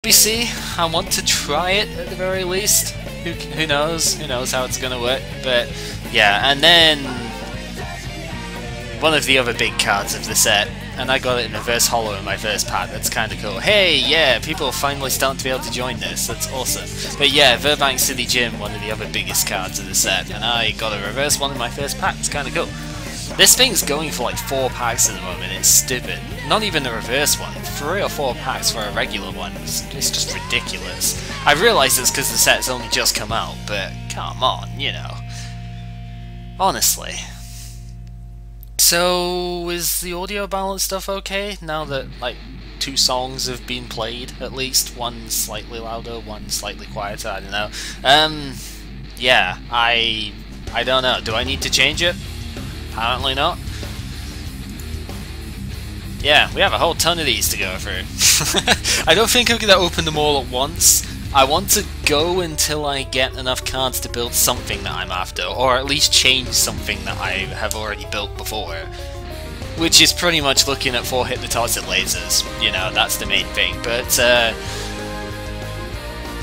BBC, I want to try it at the very least. Who knows? Who knows how it's gonna work? But yeah, and then one of the other big cards of the set, and I got it in reverse holo in my first pack. That's kind of cool. Hey, yeah, people are finally starting to be able to join this. That's awesome. But yeah, Verbank City Gym, one of the other biggest cards of the set, and I got a reverse one in my first pack. It's kind of cool. This thing's going for like 4 packs at the moment. It's stupid. Not even a reverse one. 3 or 4 packs for a regular one. It's just ridiculous. I realise it's because the set's only just come out, but come on, you know. Honestly. So, is the audio balance stuff okay now that, like, 2 songs have been played, at least? One slightly louder, one slightly quieter, I don't know. Yeah, I don't know. Do I need to change it? Apparently not. Yeah, we have a whole ton of these to go through. I don't think I'm going to open them all at once. I want to go until I get enough cards to build something that I'm after, or at least change something that I have already built before. Which is pretty much looking at 4 Hypnotoxic Lasers. You know, that's the main thing. But,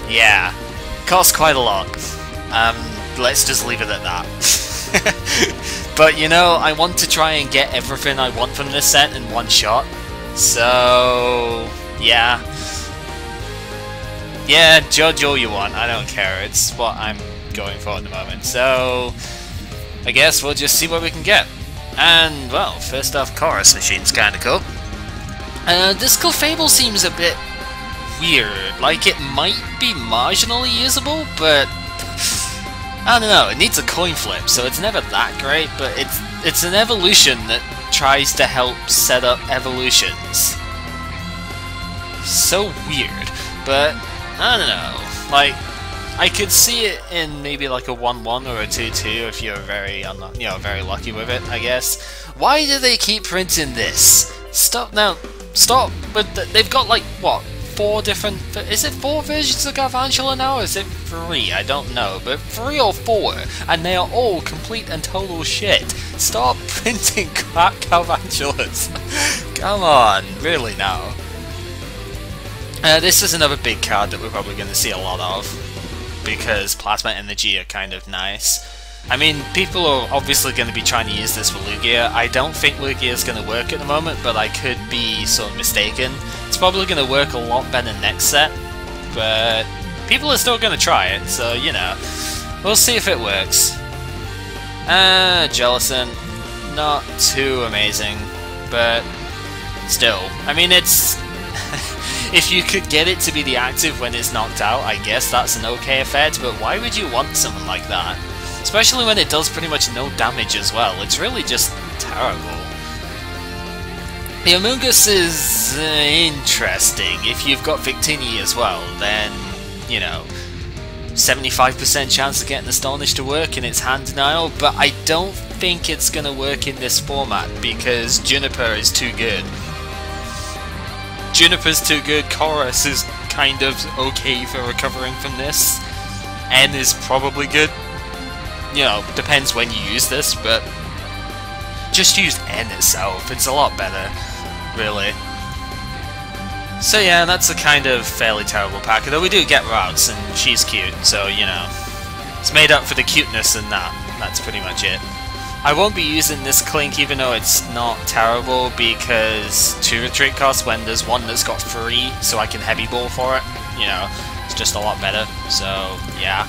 yeah. Costs quite a lot. Let's just leave it at that. But, you know, I want to try and get everything I want from this set in one shot. So, yeah. Yeah, judge all you want, I don't care, it's what I'm going for at the moment. So, I guess we'll just see what we can get. And, well, first off, Chorus Machine's kinda cool. This Clefable seems a bit weird, like it might be marginally usable, but I don't know, it needs a coin flip, so it's never that great, but it's an evolution that tries to help set up evolutions. So weird, but I don't know, like, I could see it in maybe like a 1-1 or a 2-2 if you're very very lucky with it, I guess. Why do they keep printing this? Stop now, stop, but they've got like, what, 4 different, is it 4 versions of Galvantula now, or is it 3? I don't know, but 3 or 4, and they are all complete and total shit. Stop printing crap Galvantulas. Come on, really now. This is another big card that we're probably going to see a lot of, because Plasma Energy are kind of nice. I mean, people are obviously going to be trying to use this for Lugia. I don't think Lugia is going to work at the moment, but I could be sort of mistaken. It's probably going to work a lot better next set, but people are still going to try it, so, you know, we'll see if it works. Jellicent, not too amazing, but still. I mean, it's... if you could get it to be the active when it's knocked out, I guess that's an okay effect, but why would you want something like that? Especially when it does pretty much no damage as well. It's really just terrible. The Amoonguss is interesting. If you've got Victini as well, then, you know, 75% chance of getting Astonish to work in its hand denial, but I don't think it's going to work in this format because Juniper is too good. Juniper's too good, Chorus is kind of okay for recovering from this. N is probably good. You know, depends when you use this, but just use N itself, it's a lot better, really. So yeah, that's a kind of fairly terrible pack, though we do get Routes, and she's cute, so, you know, it's made up for the cuteness and that's pretty much it. I won't be using this Clink even though it's not terrible, because 2 retreat costs when there's one that's got 3, so I can heavy ball for it, you know, it's just a lot better, so yeah.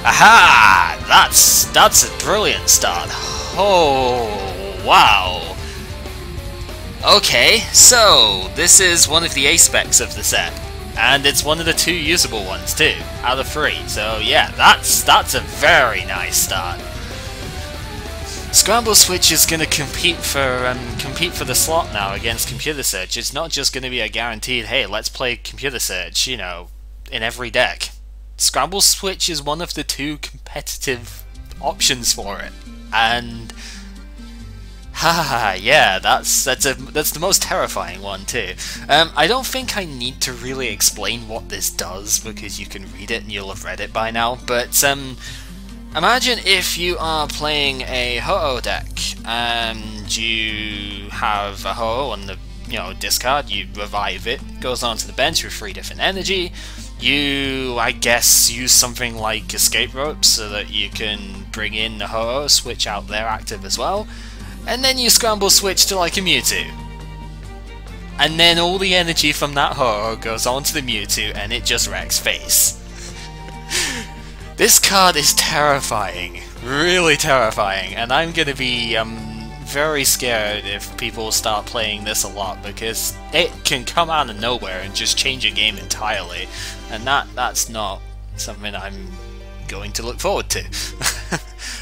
Aha! That's a brilliant start. Oh, wow. Okay, so this is one of the A-specs of the set, and it's one of the 2 usable ones too, out of 3. So yeah, that's a very nice start. Scramble Switch is going to compete for the slot now against Computer Search. It's not just going to be a guaranteed, hey, let's play Computer Search, you know, in every deck. Scramble Switch is one of the 2 competitive options for it, and haha, yeah, that's the most terrifying one too. I don't think I need to really explain what this does because you can read it and you'll have read it by now. But imagine if you are playing a Ho-Oh deck and you have a Ho-Oh on the you know, discard, you revive it, goes onto the bench with 3 different energy. You, I guess, use something like Escape Rope so that you can bring in the Ho-Oh, switch out their active as well, and then you scramble switch to like a Mewtwo. And then all the energy from that Ho-Oh goes onto the Mewtwo and it just wrecks face. This card is terrifying, really terrifying, and I'm gonna be very scared if people start playing this a lot, because it can come out of nowhere and just change a game entirely, and that's not something I'm going to look forward to.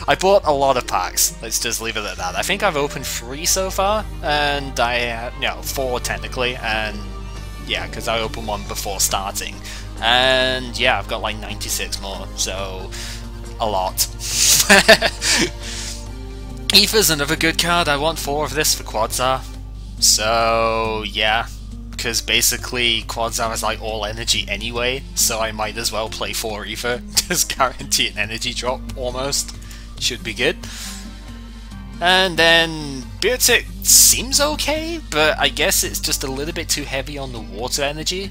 I bought a lot of packs, let's just leave it at that. I think I've opened 3 so far, and I, 4 technically, and yeah, because I opened one before starting. And yeah, I've got like 96 more, so a lot. Aether's another good card. I want 4 of this for Quagsire. So yeah, because basically Quagsire is like all energy anyway, so I might as well play 4 Aether. Just guarantee an energy drop, almost. Should be good. And then Beartic seems okay, but I guess it's just a little bit too heavy on the water energy.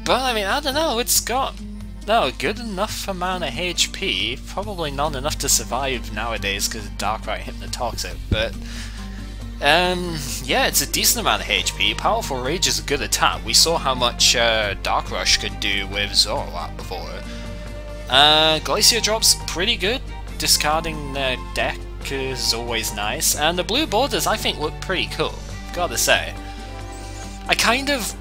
But I mean, I don't know, it's got a good enough amount of HP, probably not enough to survive nowadays because of Darkrai Hypnotoxic, but yeah, it's a decent amount of HP. Powerful Rage is a good attack. We saw how much Dark Rush could do with Zoroark before. Glacier Drop's pretty good, discarding their deck is always nice, and the blue borders I think look pretty cool, gotta say. I kind of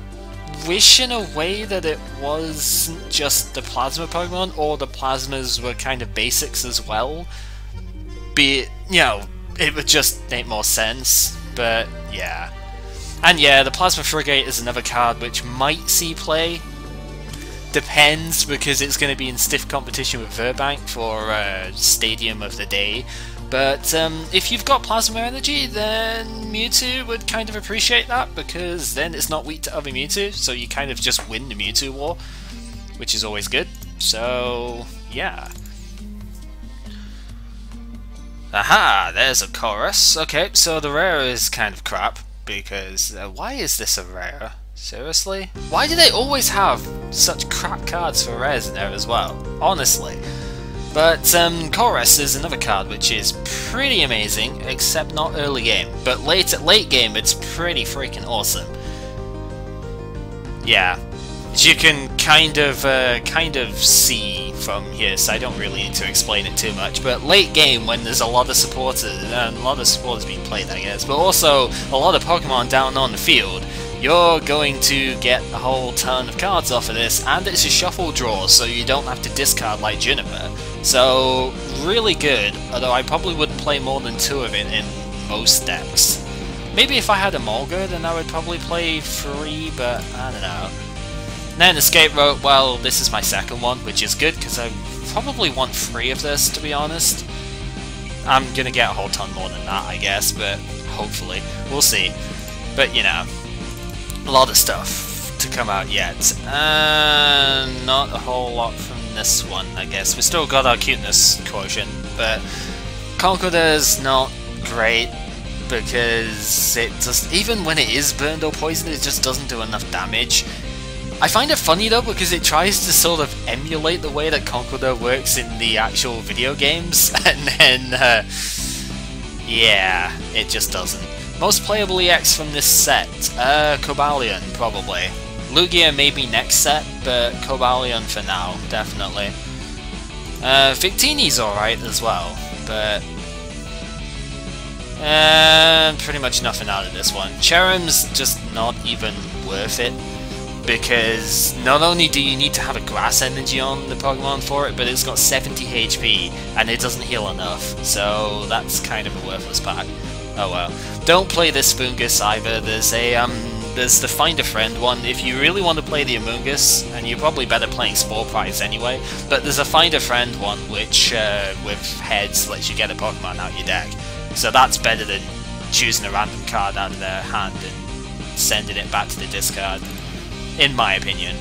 wish in a way that it wasn't just the Plasma Pokemon, or the Plasmas were kind of basics as well. Be it, it would just make more sense, but yeah. And yeah, the Plasma Frigate is another card which might see play. Depends, because it's going to be in stiff competition with Verbank for Stadium of the Day. But if you've got Plasma Energy, then Mewtwo would kind of appreciate that, because then it's not weak to other Mewtwo, so you kind of just win the Mewtwo war, which is always good. So, yeah. Aha, there's a chorus. Okay, so the rare is kind of crap, because why is this a rare? Seriously? Why do they always have such crap cards for rares in there as well? Honestly. But Chorus is another card which is pretty amazing, except not early game. But late game, it's pretty freaking awesome. Yeah, as you can kind of see from here, so I don't really need to explain it too much. But late game, when there's a lot of supporters, being played, I guess, but also a lot of Pokemon down on the field, you're going to get a whole ton of cards off of this, and it's a shuffle draw, so you don't have to discard like Juniper. So, really good, although I probably wouldn't play more than 2 of it in most decks. Maybe if I had a Mulga, then I would probably play 3, but I don't know. And then Escape Rope, well, this is my second one, which is good, because I probably want 3 of this, to be honest. I'm gonna get a whole ton more than that, I guess, but hopefully. We'll see. But, a lot of stuff to come out yet. Not a whole lot from this one, I guess. We still got our cuteness quotient, but Concorder's not great because it just, even when it is burned or poisoned, it just doesn't do enough damage. I find it funny though, because it tries to sort of emulate the way that Concorder works in the actual video games, and then yeah, it just doesn't. Most playable EX from this set? Cobalion, probably. Lugia maybe next set, but Cobalion for now, definitely. Victini's alright as well, but pretty much nothing out of this one. Cherrim's just not even worth it, because not only do you need to have a grass energy on the Pokemon for it, but it's got 70 HP, and it doesn't heal enough, so that's kind of a worthless pack. Oh well. Don't play this Foongus either. There's the Find a Friend one if you really want to play the Amoonguss, and you're probably better playing Spore Prize anyway, but there's a Find a Friend one which, with heads, lets you get a Pokemon out your deck. So that's better than choosing a random card out of their hand and sending it back to the discard, in my opinion.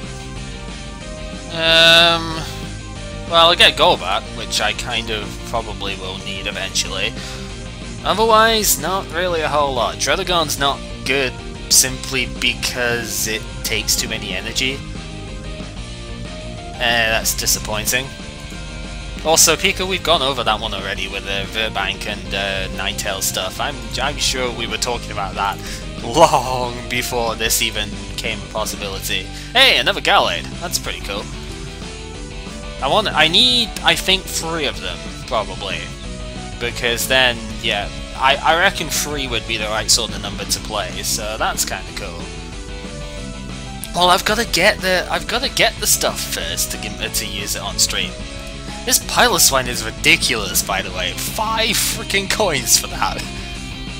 Well, I get Golbat, which I kind of probably will need eventually. Otherwise, not really a whole lot. Druddigon's not good simply because it takes too many energy. That's disappointing. Also, Pika, we've gone over that one already with the Virbank and Ninetales stuff. I'm sure we were talking about that long before this even came a possibility. Hey, another Gallade. That's pretty cool. I need, I think, 3 of them, probably. Because then, yeah, I reckon 3 would be the right sort of number to play, so that's kind of cool. Well, I've got to get the stuff first to use it on stream. This Piloswine is ridiculous, by the way. 5 freaking coins for that.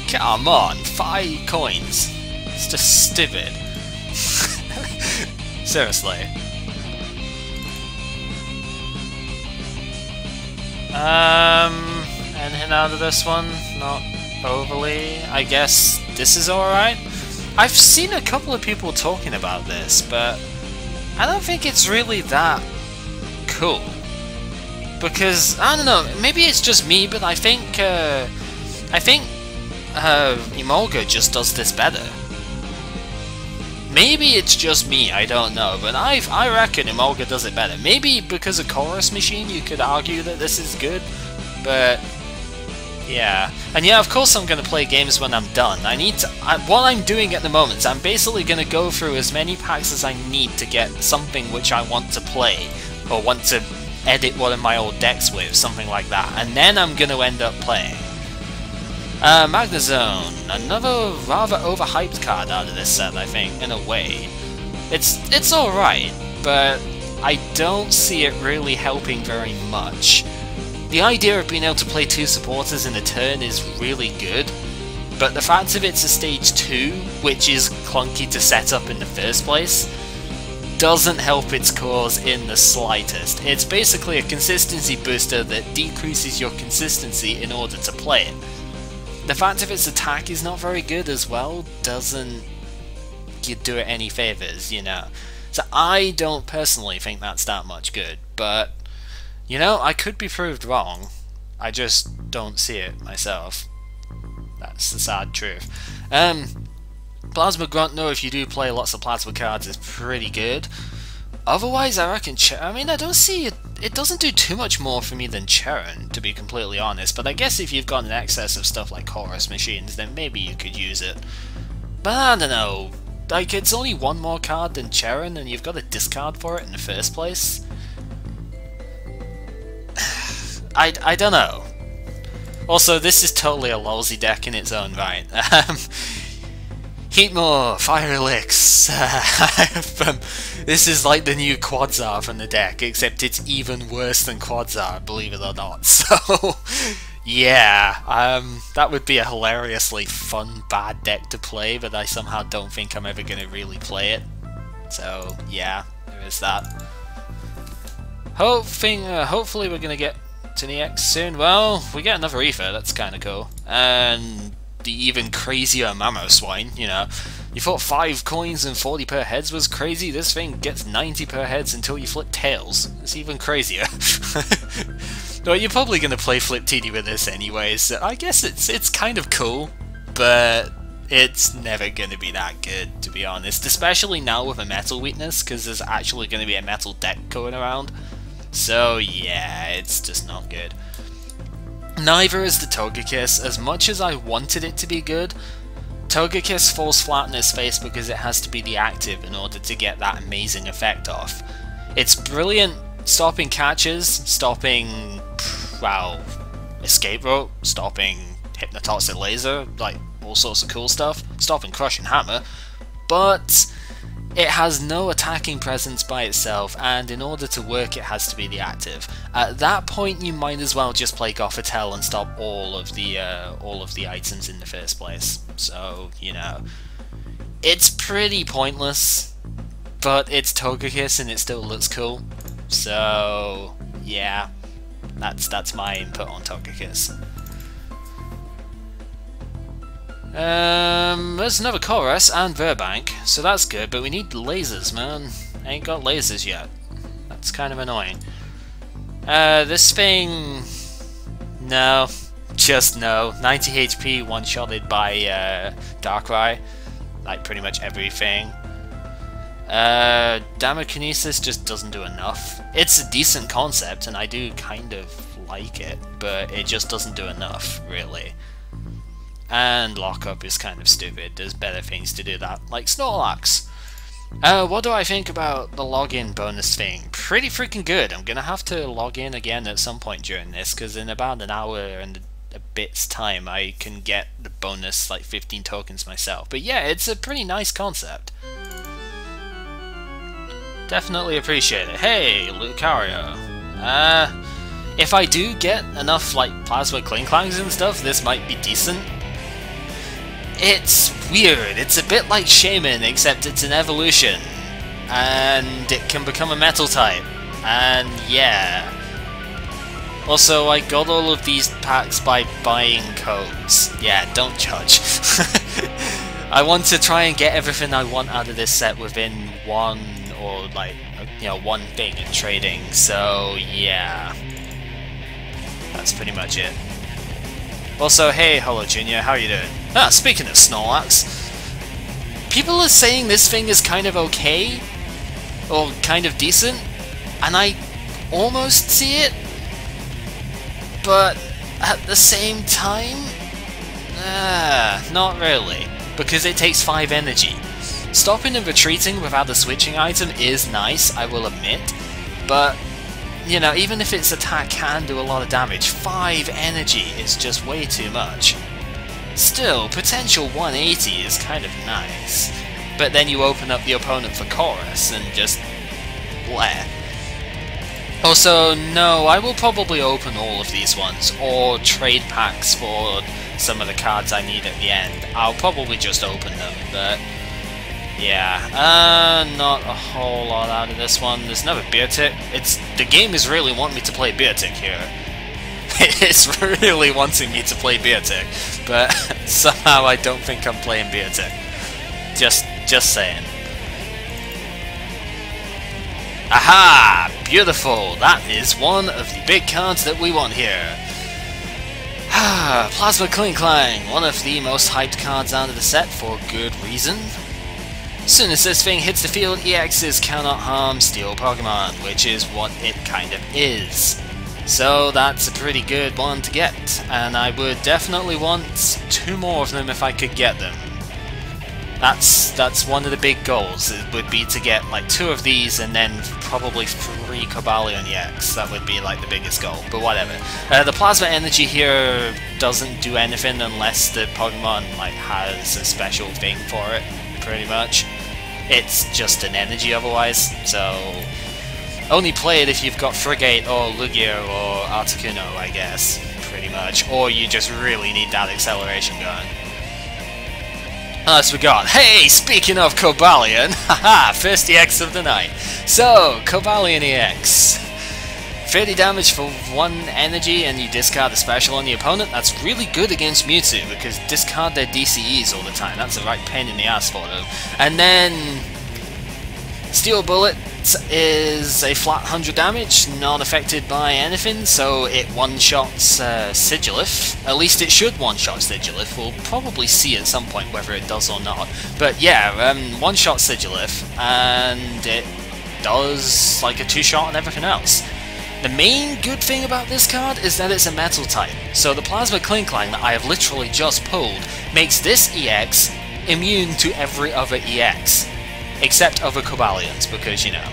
Come on, 5 coins. It's just stupid. Seriously. Anything out of this one? Not overly. I guess this is alright. I've seen a couple of people talking about this, but I don't think it's really that cool. Because, I don't know, maybe it's just me, but I think Emolga just does this better. Maybe it's just me, I don't know, but I reckon Emolga does it better. Maybe because of Chorus Machine you could argue that this is good, but yeah. And yeah, of course I'm going to play games when I'm done. What I'm doing at the moment, I'm basically going to go through as many packs as I need to get something which I want to play, or want to edit one of my old decks with, something like that, and then I'm going to end up playing. Magnezone, another rather overhyped card out of this set, I think, in a way. It's alright, but I don't see it really helping very much. The idea of being able to play 2 supporters in a turn is really good, but the fact of it's a stage 2, which is clunky to set up in the first place, doesn't help its cause in the slightest. It's basically a consistency booster that decreases your consistency in order to play it. The fact of its attack is not very good as well doesn't do it any favours, you know. So I don't personally think that's that much good, but, you know, I could be proved wrong. I just don't see it myself. That's the sad truth. Plasma Grunter, if you do play lots of Plasma cards, is pretty good. Otherwise, I reckon, I mean, I don't see it. It doesn't do too much more for me than Cheren, to be completely honest, but I guess if you've got an excess of stuff like Chorus Machines, then maybe you could use it. But I don't know, like, it's only 1 more card than Cheren, and you've got to discard for it in the first place? I don't know. Also, this is totally a lousy deck in its own right. Heatmor, Fire Elix. This is like the new Quadsar from the deck, except it's even worse than Quadsar, believe it or not. So, yeah, that would be a hilariously fun, bad deck to play, but I somehow don't think I'm ever going to really play it. So, yeah, there is that. Hopefully we're going to get to the X soon. Well, we get another Ether, that's kind of cool. And the even crazier Mamoswine, you know. You thought 5 coins and 40 per heads was crazy? This thing gets 90 per heads until you flip tails. It's even crazier. Well, you're probably going to play Flip TD with this anyways, so I guess it's kind of cool, but it's never going to be that good, to be honest. Especially now with a metal weakness, because there's actually going to be a metal deck going around. So yeah, it's just not good. Neither is the Togekiss. As much as I wanted it to be good, Togekiss falls flat in its face because it has to be the active in order to get that amazing effect off. It's brilliant stopping catches, stopping, well, Escape Rope, stopping Hypnotoxic Laser, like all sorts of cool stuff, stopping Crushing Hammer, but it has no attacking presence by itself, and in order to work it has to be the active. At that point you might as well just play Gothitelle and stop all of the items in the first place. So, you know, it's pretty pointless, but it's Togekiss and it still looks cool. So, yeah, that's my input on Togekiss. There's another Chorus and Virbank, so that's good, but we need lasers, man. I ain't got lasers yet. That's kind of annoying. This thing... no. Just no. 90 HP one-shotted by Darkrai. like pretty much everything. Damokinesis just doesn't do enough. It's a decent concept, and I do kind of like it, but it just doesn't do enough, really. And lockup is kind of stupid. There's better things to do that, like Snorlax. What do I think about the login bonus thing? Pretty freaking good. I'm gonna have to log in again at some point during this, because in about an hour and a bit's time I can get the bonus, like 15 tokens myself. But yeah, it's a pretty nice concept. Definitely appreciate it. Hey, Lucario. If I do get enough, like, Plasma Klinklangs and stuff, this might be decent. It's weird. It's a bit like Shaman, except it's an evolution. And it can become a metal type. And yeah. Also, I got all of these packs by buying codes. Yeah, don't judge. I want to try and get everything I want out of this set within one, or like, you know, one thing in trading. So yeah. That's pretty much it. Also, hey, Hello Junior, how are you doing? Ah, speaking of Snorlax, people are saying this thing is kind of okay, or kind of decent, and I almost see it, but at the same time, not really, because it takes 5 energy. Stopping and retreating without a switching item is nice, I will admit, but you know, even if its attack can do a lot of damage, 5 energy is just way too much. Still, potential 180 is kind of nice, but then you open up the opponent for Chorus and just bleh. Also, no, I will probably open all of these ones, or trade packs for some of the cards I need at the end. I'll probably just open them, but yeah, not a whole lot out of this one. There's another Beartic. The game is really wanting me to play Beartic here. It's really wanting me to play Beartic, but somehow I don't think I'm playing Beartic. Just saying. Aha! Beautiful! That is one of the big cards that we want here. Plasma Klinklang, one of the most hyped cards out of the set for good reason. Soon as this thing hits the field, EXs cannot harm Steel Pokemon, which is what it kind of is. So that's a pretty good one to get, and I would definitely want 2 more of them if I could get them. That's one of the big goals, it would be to get like 2 of these and then probably 3 Cobalion EX. That would be like the biggest goal, but whatever. The Plasma Energy here doesn't do anything unless the Pokemon like has a special thing for it, pretty much. It's just an energy otherwise, so only play it if you've got Frigate or Lugia or Articuno, I guess, pretty much, or you just really need that acceleration going. As we got, hey, speaking of Cobalion, haha, first EX of the night. So, Cobalion EX. 30 damage for 1 energy and you discard a special on the opponent. That's really good against Mewtwo because discard their DCEs all the time. That's a right pain in the ass for them. And then Steel Bullet is a flat 100 damage, not affected by anything, so it one-shots Sigilyph. At least it should one-shot Sigilyph. We'll probably see at some point whether it does or not. But yeah, one-shot Sigilyph, and it does like a 2-shot and everything else. The main good thing about this card is that it's a metal type, so the Plasma Klinklang that I have literally just pulled makes this EX immune to every other EX, except other Cobalions, because, you know.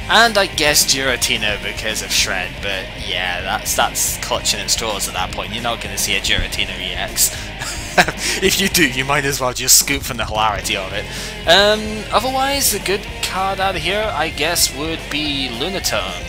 And I guess Giratina because of Shred, but yeah, that's clutching at straws at that point. You're not going to see a Giratina EX. If you do, you might as well just scoop from the hilarity of it. Otherwise, a good card out of here, I guess, would be Lunatone,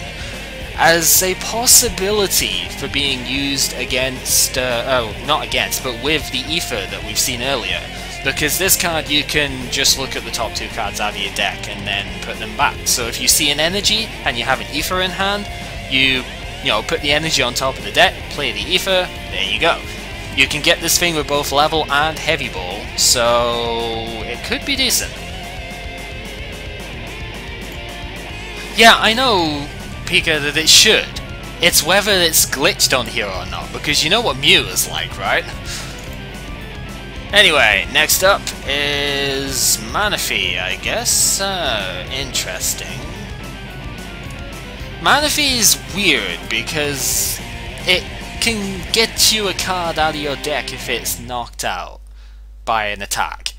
as a possibility for being used against, not against, but with the Ether that we've seen earlier. Because this card, you can just look at the top 2 cards out of your deck and then put them back. So if you see an energy and you have an Ether in hand, you know, put the energy on top of the deck, play the Ether, there you go. You can get this thing with both level and heavy ball, so it could be decent. Yeah, I know, Pika, that it should. It's whether it's glitched on here or not, because you know what Mew is like, right? Anyway, next up is Manaphy, I guess. Interesting. Manaphy is weird because it can get you a card out of your deck if it's knocked out by an attack.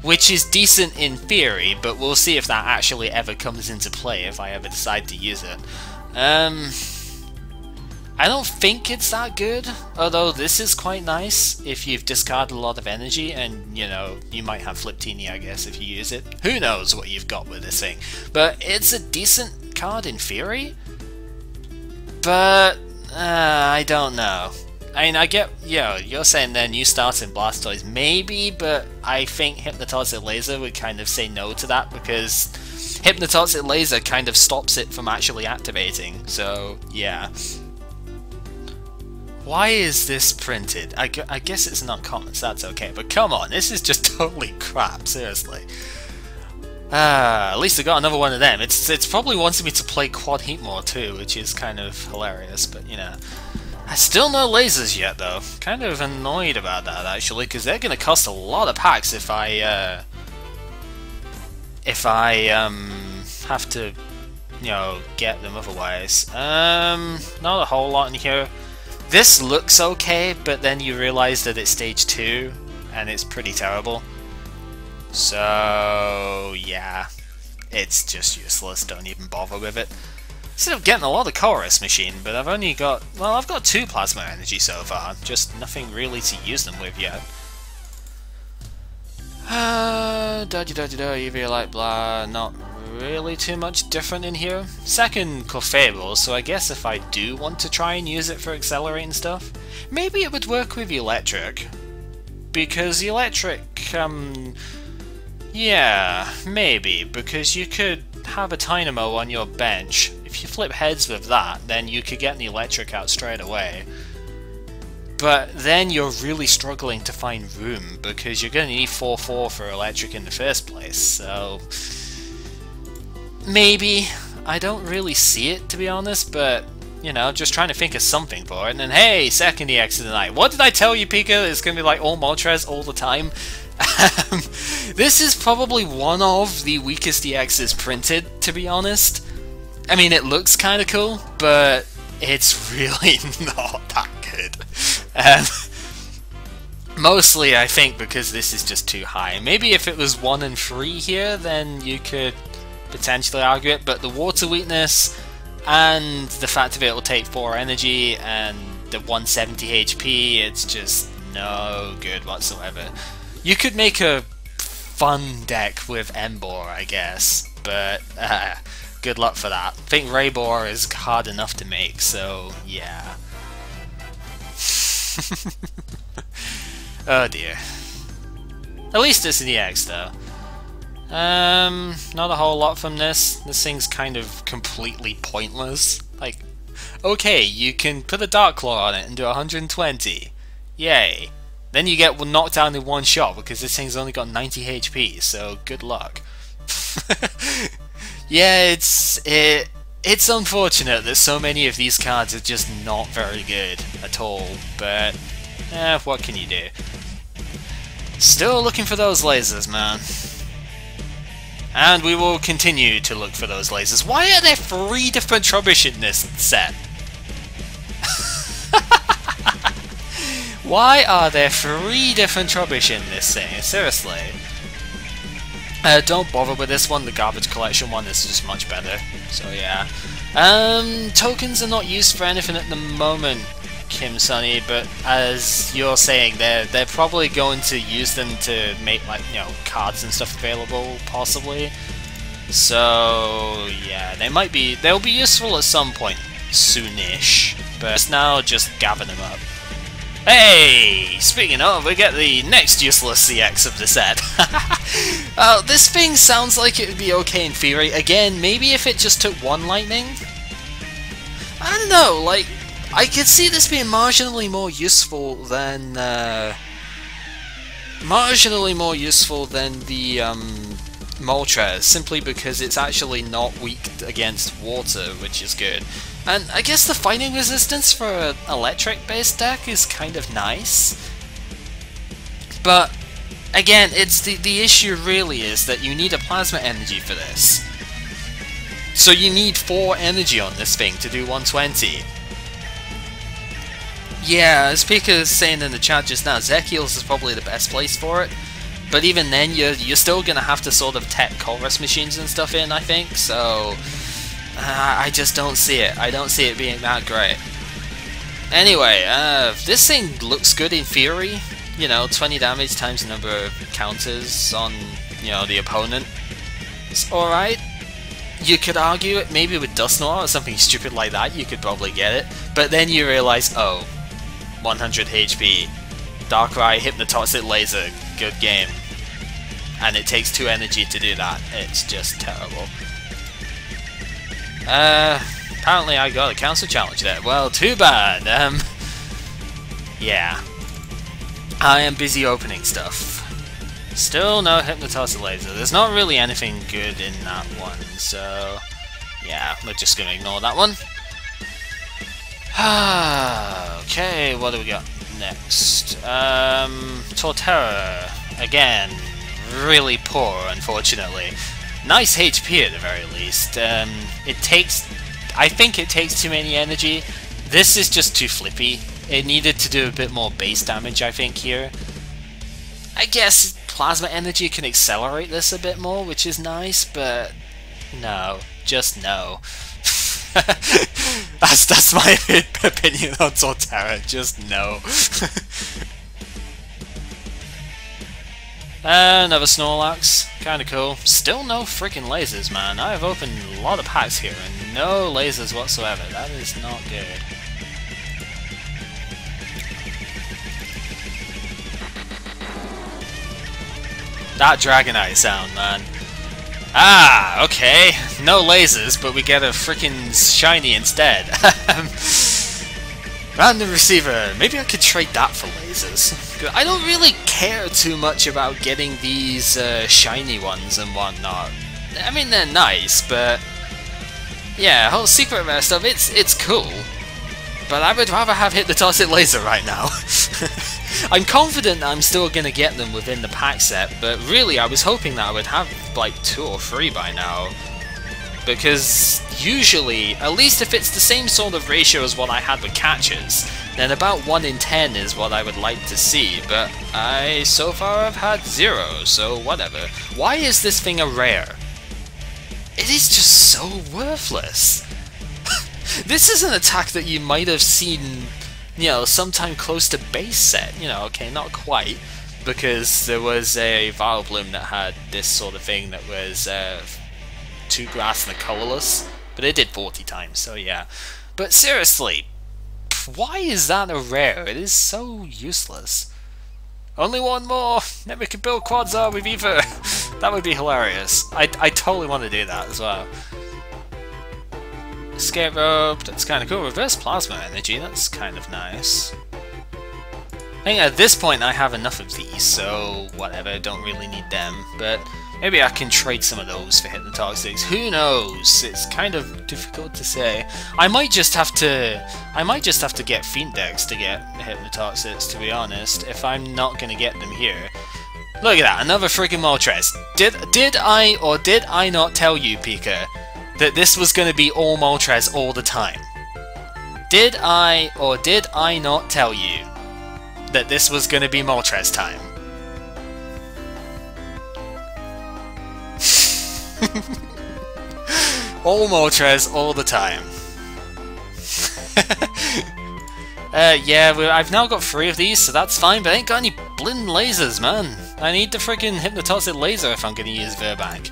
Which is decent in theory, but we'll see if that actually ever comes into play if I ever decide to use it. I don't think it's that good, although this is quite nice if you've discarded a lot of energy, and you know, you might have Fliptini I guess if you use it. Who knows what you've got with this thing. But it's a decent card in theory, but I don't know. I mean, I get, you're saying then you start in Blastoise, maybe, but I think Hypnotoxic Laser would kind of say no to that, because Hypnotoxic Laser kind of stops it from actually activating, so yeah. Why is this printed? I guess it's not uncommon, so that's okay, but come on, this is just totally crap, seriously. At least I got another one of them. It's probably wanting me to play Quad Heatmor too, which is kind of hilarious, but you know. Still no lasers yet though. Kind of annoyed about that actually, because they're going to cost a lot of packs if I have to, you know, get them otherwise. Not a whole lot in here. This looks okay, but then you realise that it's stage 2, and it's pretty terrible. So, yeah. It's just useless, don't even bother with it. Instead of getting a lot of Chorus Machine, but I've only got... well, I've got 2 Plasma Energy so far, just nothing really to use them with yet. EV Light blah, not really too much different in here. Second Clefable, so I guess if I do want to try and use it for accelerating stuff, maybe it would work with Electric. Because Electric, yeah, maybe, because you could have a Dynamo on your bench. If you flip heads with that, then you could get an Electric out straight away. But then you're really struggling to find room, because you're going to need 4-4 for Electric in the first place, so... maybe. I don't really see it, to be honest, but, you know, just trying to think of something for it. And then, hey, second EX of the night. What did I tell you, Pika? It's going to be like all Moltres all the time. This is probably one of the weakest EXs printed, to be honest. I mean, it looks kind of cool, but it's really not that good. Mostly, I think, because this is just too high. Maybe if it was 1 and 3 here, then you could potentially argue it, but the water weakness and the fact that it will take 4 energy and the 170 HP, it's just no good whatsoever. You could make a fun deck with Emboar, I guess, but good luck for that. I think Raybor is hard enough to make, so yeah. Oh dear. At least it's an EX though. Not a whole lot from this. This thing's kind of completely pointless. Like, okay, you can put a Dark Claw on it and do 120. Yay. Then you get knocked down in one shot because this thing's only got 90 HP, so good luck. Yeah, it's unfortunate that so many of these cards are just not very good at all, but what can you do? Still looking for those lasers, man. And we will continue to look for those lasers. Why are there 3 different Trubbish in this set? Why are there 3 different Trubbish in this thing? Seriously. Don't bother with this one, the Garbage Collection one is just much better. So yeah. Tokens are not used for anything at the moment, Kim Sunny, but as you're saying, they're probably going to use them to make, like, you know, cards and stuff available, possibly. So yeah, they'll be useful at some point soonish, but now just gather them up. Hey! Speaking of, we get the next useless CX of the set. This thing sounds like it would be okay in theory. Again, maybe if it just took 1 lightning? I don't know, like, I could see this being marginally more useful than, the, Moltres, simply because it's actually not weak against water, which is good. And I guess the fighting resistance for an electric-based deck is kind of nice. But again, it's the issue really is that you need a plasma energy for this. So you need 4 energy on this thing to do 120. Yeah, as Pika is saying in the chat just now, Zekiel's is probably the best place for it. But even then, you're still gonna have to sort of tech Chorus machines and stuff in, I think. So I just don't see it. I don't see it being that great. Anyway, this thing looks good in theory. You know, 20 damage times the number of counters on, you know, the opponent. It's alright. You could argue it maybe with Dusknoir or something stupid like that, you could probably get it. But then you realise, oh, 100 HP, Darkrai, Hypnotoxic Laser, good game. And it takes 2 energy to do that. It's just terrible. Apparently I got a Council Challenge there. Well, too bad. Yeah. I am busy opening stuff. Still no Hypnotoxic Laser. There's not really anything good in that one, so yeah, we're just gonna ignore that one. Okay, what do we got next? Torterra, again, really poor, unfortunately. Nice HP at the very least. I think it takes too many energy. This is just too flippy. It needed to do a bit more base damage, I think, here. I guess Plasma Energy can accelerate this a bit more, which is nice, but no, just no. that's my opinion on Torterra, just no. Another Snorlax, kinda cool. Still no freaking lasers, man. I have opened a lot of packs here and no lasers whatsoever. That is not good. That Dragonite sound, man. Ah, okay. No lasers, but we get a freaking shiny instead. Random receiver. Maybe I could trade that for lasers. I don't really care too much about getting these shiny ones and whatnot. I mean, they're nice, but yeah, whole secret rare stuff, it's cool. But I would rather have Hypnotoxic Laser right now. I'm confident that I'm still going to get them within the pack set, but really I was hoping that I would have like 2 or 3 by now. Because usually, at least if it's the same sort of ratio as what I had with catches, then about 1 in 10 is what I would like to see, but I so far have had 0, so whatever. Why is this thing a rare? It is just so worthless. This is an attack that you might have seen, you know, sometime close to base set. You know, okay, not quite, because there was a Vileplume that had this sort of thing that was 2 grass and a colorless, but it did 40 times, so yeah. But seriously, why is that a rare? It is so useless. Only 1 more, then we can build Quadsar with Ether. That would be hilarious. I totally want to do that as well. Escape rope, that's kind of cool. Reverse plasma energy, that's kind of nice. I think at this point I have enough of these, so whatever, don't really need them. But maybe I can trade some of those for Hypnotoxics. Who knows? It's kind of difficult to say. I might just have to get Fiendex to get Hypnotoxics, to be honest, if I'm not gonna get them here. Look at that, another freaking Moltres. Did I or did I not tell you, Pika, that this was going to be all Moltres all the time? Did I or did I not tell you that this was going to be Moltres time? All Moltres all the time. Yeah, I've now got 3 of these, so that's fine, but I ain't got any blin lasers, man. I need the freaking Hypnotoxic Laser if I'm going to use Virbank.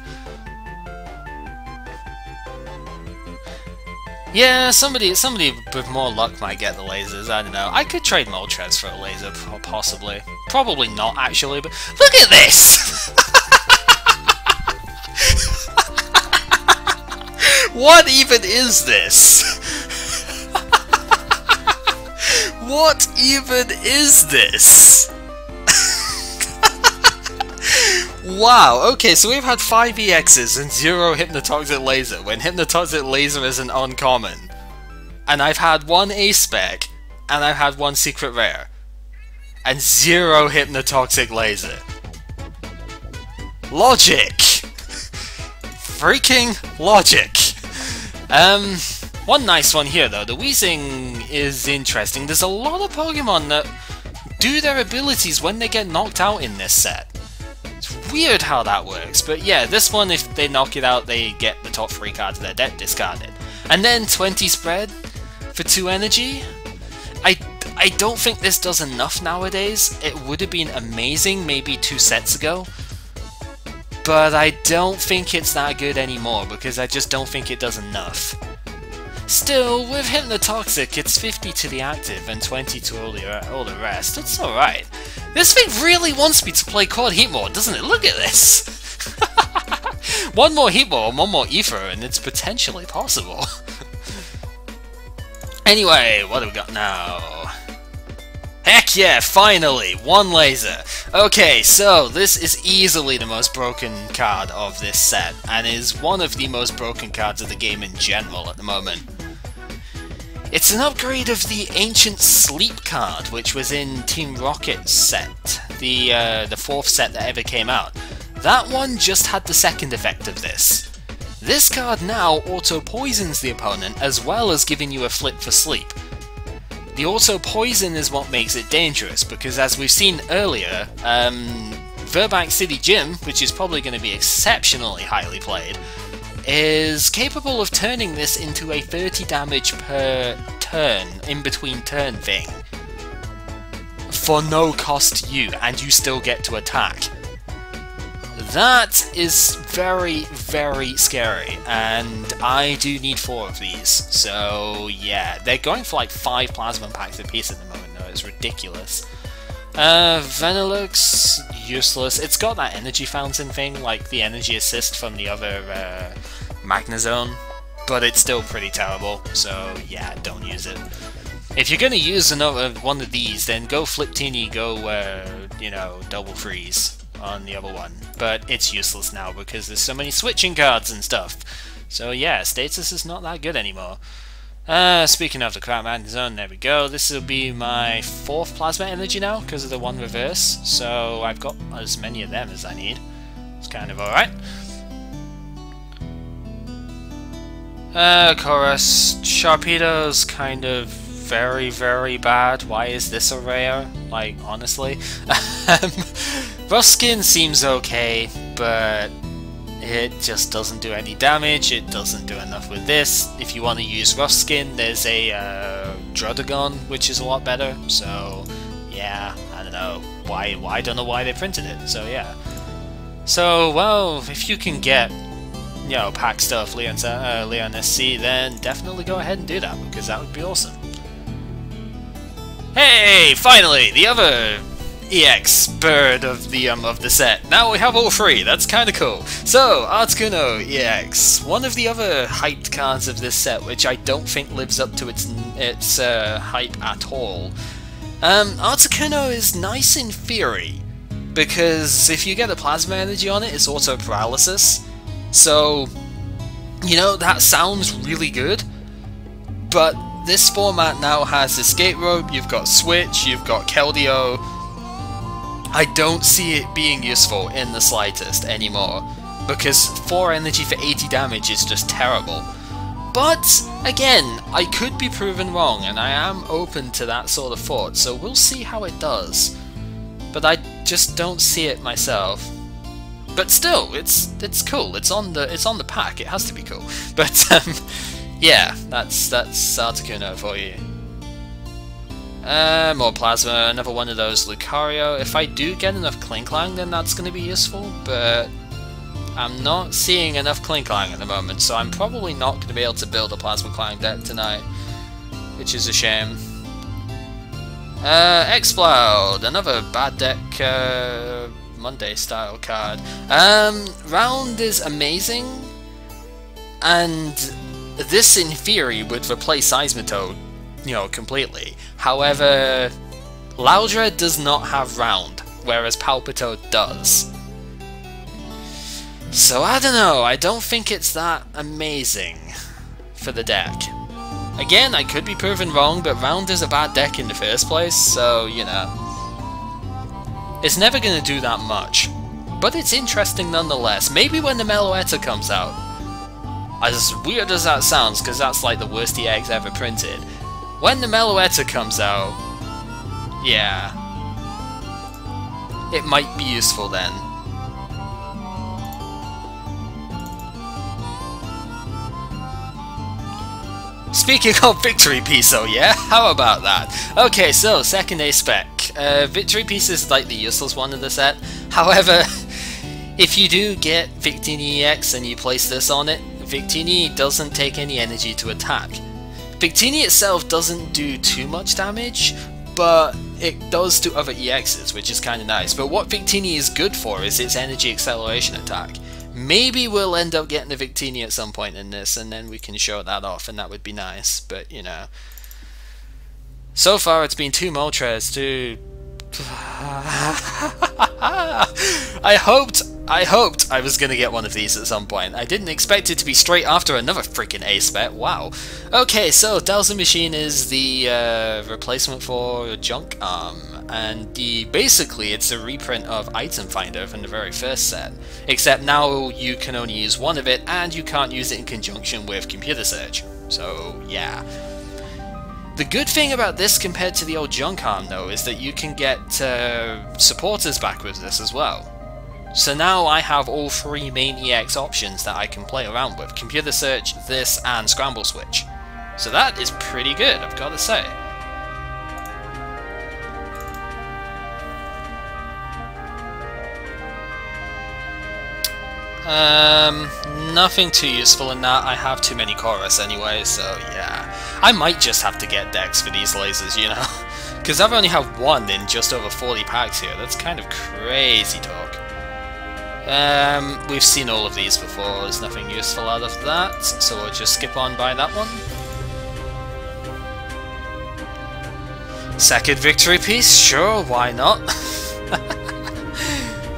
Yeah, somebody with more luck might get the lasers, I don't know. I could trade Moltres for a laser, possibly. Probably not, actually, but look at this! What even is this? What even is this? Wow, okay, so we've had 5 EXs and 0 Hypnotoxic Laser, when Hypnotoxic Laser is an uncommon. And I've had 1 A-Spec, and I've had 1 Secret Rare. and 0 Hypnotoxic Laser. Logic! Freaking logic! One nice one here though, the Weezing is interesting. There's a lot of Pokemon that do their abilities when they get knocked out in this set. It's weird how that works, but yeah, this one, if they knock it out, they get the top 3 cards of their deck discarded. And then 20 spread for 2 energy? I don't think this does enough nowadays. It would have been amazing maybe 2 sets ago, but I don't think it's that good anymore because I just don't think it does enough. Still, with Hypnotoxic, it's 50 to the active and 20 to all the rest. It's alright. This thing really wants me to play Quad Heatmor, doesn't it? Look at this! One more Heatmor and one more Ether, and it's potentially possible. Anyway, what do we got now? Heck yeah, finally! 1 laser! Okay, so this is easily the most broken card of this set, and is one of the most broken cards of the game in general at the moment. It's an upgrade of the Ancient Sleep card, which was in Team Rocket's set, the 4th set that ever came out. That one just had the second effect of this. This card now auto-poisons the opponent, as well as giving you a flip for sleep. The auto-poison is what makes it dangerous, because as we've seen earlier, Virbank City Gym, which is probably going to be exceptionally highly played, is capable of turning this into a 30 damage per turn, in between turn thing, for no cost to you, and you still get to attack. That is very, very scary, and I do need 4 of these, so yeah, they're going for like 5 plasma packs a piece at the moment though, it's ridiculous. Vanillux, useless. It's got that energy fountain thing, like the energy assist from the other Magnezone, but it's still pretty terrible, so yeah, don't use it. If you're gonna use another one of these, then go Fliptini, go, you know, Double Freeze on the other one, but it's useless now because there's so many switching cards and stuff. So yeah, status is not that good anymore. Speaking of the crap Magnezone, there we go. This will be my 4th Plasma Energy now because of the 1 reverse, so I've got as many of them as I need. It's kind of alright. Chorus, Sharpedo's kind of very, very bad. Why is this a rare? Like, honestly. Ruskin seems okay, but it just doesn't do any damage, it doesn't do enough with this. If you want to use Ruskin, there's a Druddigon, which is a lot better, so yeah, I don't know. I don't know why they printed it, so yeah. So, well, if you can get, you know, pack stuff Leon SC, then definitely go ahead and do that, because that would be awesome. Hey, finally, the other EX bird of the set. Now we have all 3, that's kinda cool. So, Articuno EX, one of the other hyped cards of this set, which I don't think lives up to its hype at all. Articuno is nice in theory, because if you get a Plasma Energy on it, it's auto paralysis. So, you know, that sounds really good, but this format now has Escape Rope, you've got Switch, you've got Keldeo. I don't see it being useful in the slightest anymore, because 4 energy for 80 damage is just terrible. But, again, I could be proven wrong, and I am open to that sort of thought, so we'll see how it does. But I just don't see it myself. But still, it's cool. It's on the pack. It has to be cool. But yeah, that's Articuno for you. More Plasma, another one of those Lucario. If I do get enough Klinklang, then that's going to be useful, but I'm not seeing enough Klinklang at the moment, so I'm probably not going to be able to build a Plasma Clang deck tonight, which is a shame. Exploud, another bad deck, Monday style card. Round is amazing, and this in theory would replace Seismitoad, you know, completely. However, Loudred does not have Round, whereas Palpitoad does. So I don't know, I don't think it's that amazing for the deck. Again, I could be proven wrong, but Round is a bad deck in the first place, so, you know. It's never going to do that much, but it's interesting nonetheless. Maybe when the Meloetta comes out, as weird as that sounds, because that's like the worst EX ever printed, when the Meloetta comes out, yeah, it might be useful then. Speaking of Victory Piece, oh yeah, how about that? Okay, so second A spec. Victory Piece is like the useless one in the set. However, if you do get Victini EX and you place this on it, Victini doesn't take any energy to attack. Victini itself doesn't do too much damage, but it does to other EXs, which is kind of nice. But what Victini is good for is its energy acceleration attack. Maybe we'll end up getting a Victini at some point in this, and then we can show that off, and that would be nice, but you know. So far it's been 2 Moltres, 2... I hoped I was gonna get one of these at some point. I didn't expect it to be straight after another freaking A-spec, wow. Okay, so Dowsing Machine is the replacement for Junk Arm, and basically it's a reprint of Item Finder from the very first set, except now you can only use one of it, and you can't use it in conjunction with Computer Search, so yeah. The good thing about this compared to the old Junk Arm though is that you can get supporters back with this as well. So now I have all 3 main EX options that I can play around with: Computer Search, this, and Scramble Switch. So that is pretty good, I've got to say. Nothing too useful in that. I have too many chorus anyway, so yeah. I might just have to get decks for these lasers, you know? Because I've only have 1 in just over 40 packs here. That's kind of crazy talk. We've seen all of these before. There's nothing useful out of that, so we'll just skip on by that one. Second Victory Piece? Sure, why not?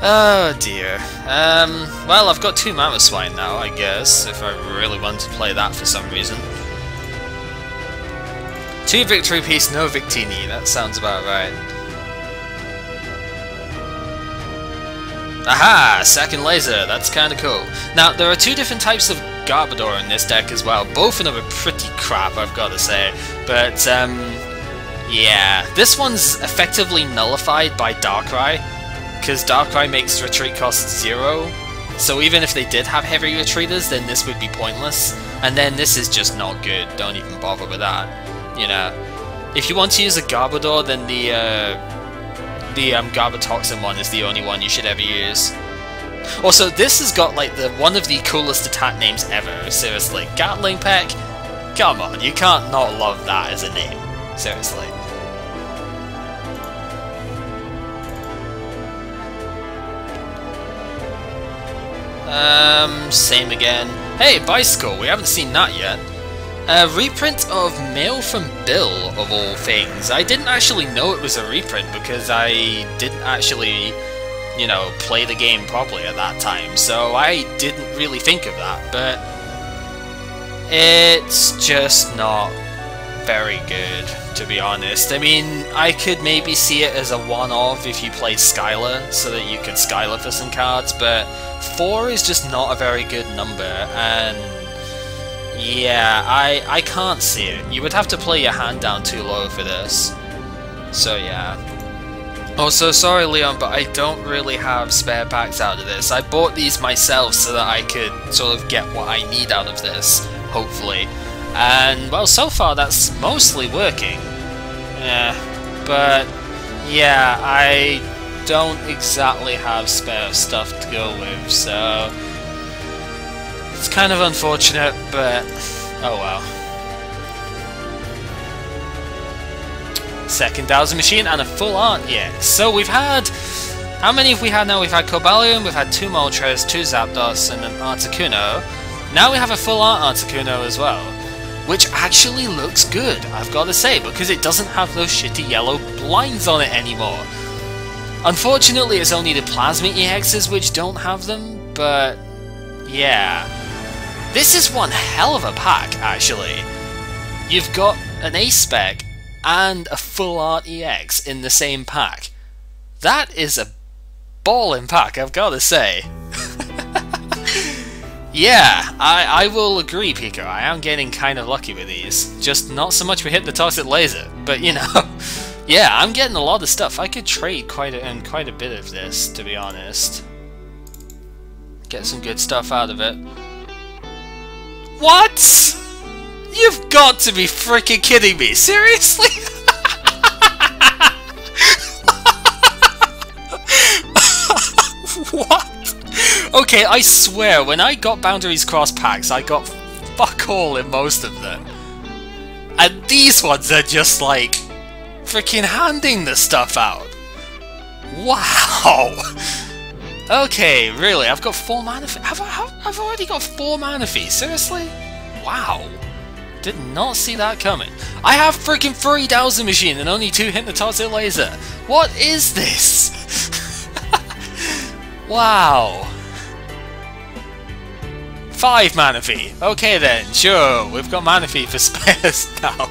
Oh dear. Well, I've got 2 Mamoswine now, I guess, if I really want to play that for some reason. 2 Victory Piece, no Victini, that sounds about right. Aha! Second Laser, that's kinda cool. Now, there are 2 different types of Garbodor in this deck as well. Both of them are pretty crap, I've got to say. But, yeah. This one's effectively nullified by Darkrai, because Darkrai makes retreat cost 0, so even if they did have heavy retreaters, then this would be pointless, and then this is just not good, don't even bother with that, you know. If you want to use a Garbodor, then the Garbotoxin one is the only one you should ever use. Also, this has got like one of the coolest attack names ever, seriously. Gatling Peck? Come on, you can't not love that as a name, seriously. Same again. Hey, Bicycle, we haven't seen that yet. A reprint of Mail from Bill, of all things. I didn't actually know it was a reprint because I didn't actually, you know, play the game properly at that time, so I didn't really think of that, but it's just not very good, to be honest. I mean, I could maybe see it as a one-off if you played Skylar, so that you could Skylar for some cards, but 4 is just not a very good number, and yeah, I can't see it. You would have to play your hand down too low for this. So yeah. Also, sorry Leon, but I don't really have spare packs out of this. I bought these myself so that I could sort of get what I need out of this, hopefully. And, well, so far that's mostly working. Yeah, but yeah, I don't exactly have spare stuff to go with, so it's kind of unfortunate, but oh well. Second Dowsing Machine and a full art, yeah. So we've had, how many have we had now? We've had Cobalion, we've had 2 Moltres, 2 Zapdos, and an Articuno. Now we have a full art Articuno as well, which actually looks good, I've got to say, because it doesn't have those shitty yellow blinds on it anymore. Unfortunately, it's only the Plasma EXs which don't have them, but yeah. This is one hell of a pack, actually. You've got an A-Spec and a Full Art EX in the same pack. That is a ballin' pack, I've got to say. Yeah, I will agree, Pico. I am getting kind of lucky with these. Just not so much we hit the toxic laser, but you know, yeah, I'm getting a lot of stuff. I could trade quite a bit of this, to be honest. Get some good stuff out of it. What? You've got to be freaking kidding me! Seriously? What? Okay, I swear, when I got Boundaries Cross packs, I got fuck all in most of them. And these ones are just like freaking handing the stuff out. Wow. Okay, really, I've got 4 mana fees. I've already got 4 mana fees, seriously? Wow. Did not see that coming. I have freaking 3,000 machine and only 2 hit the toxic laser. What is this? Wow. 5 mana fee. Okay then, sure, we've got mana fee for spares now.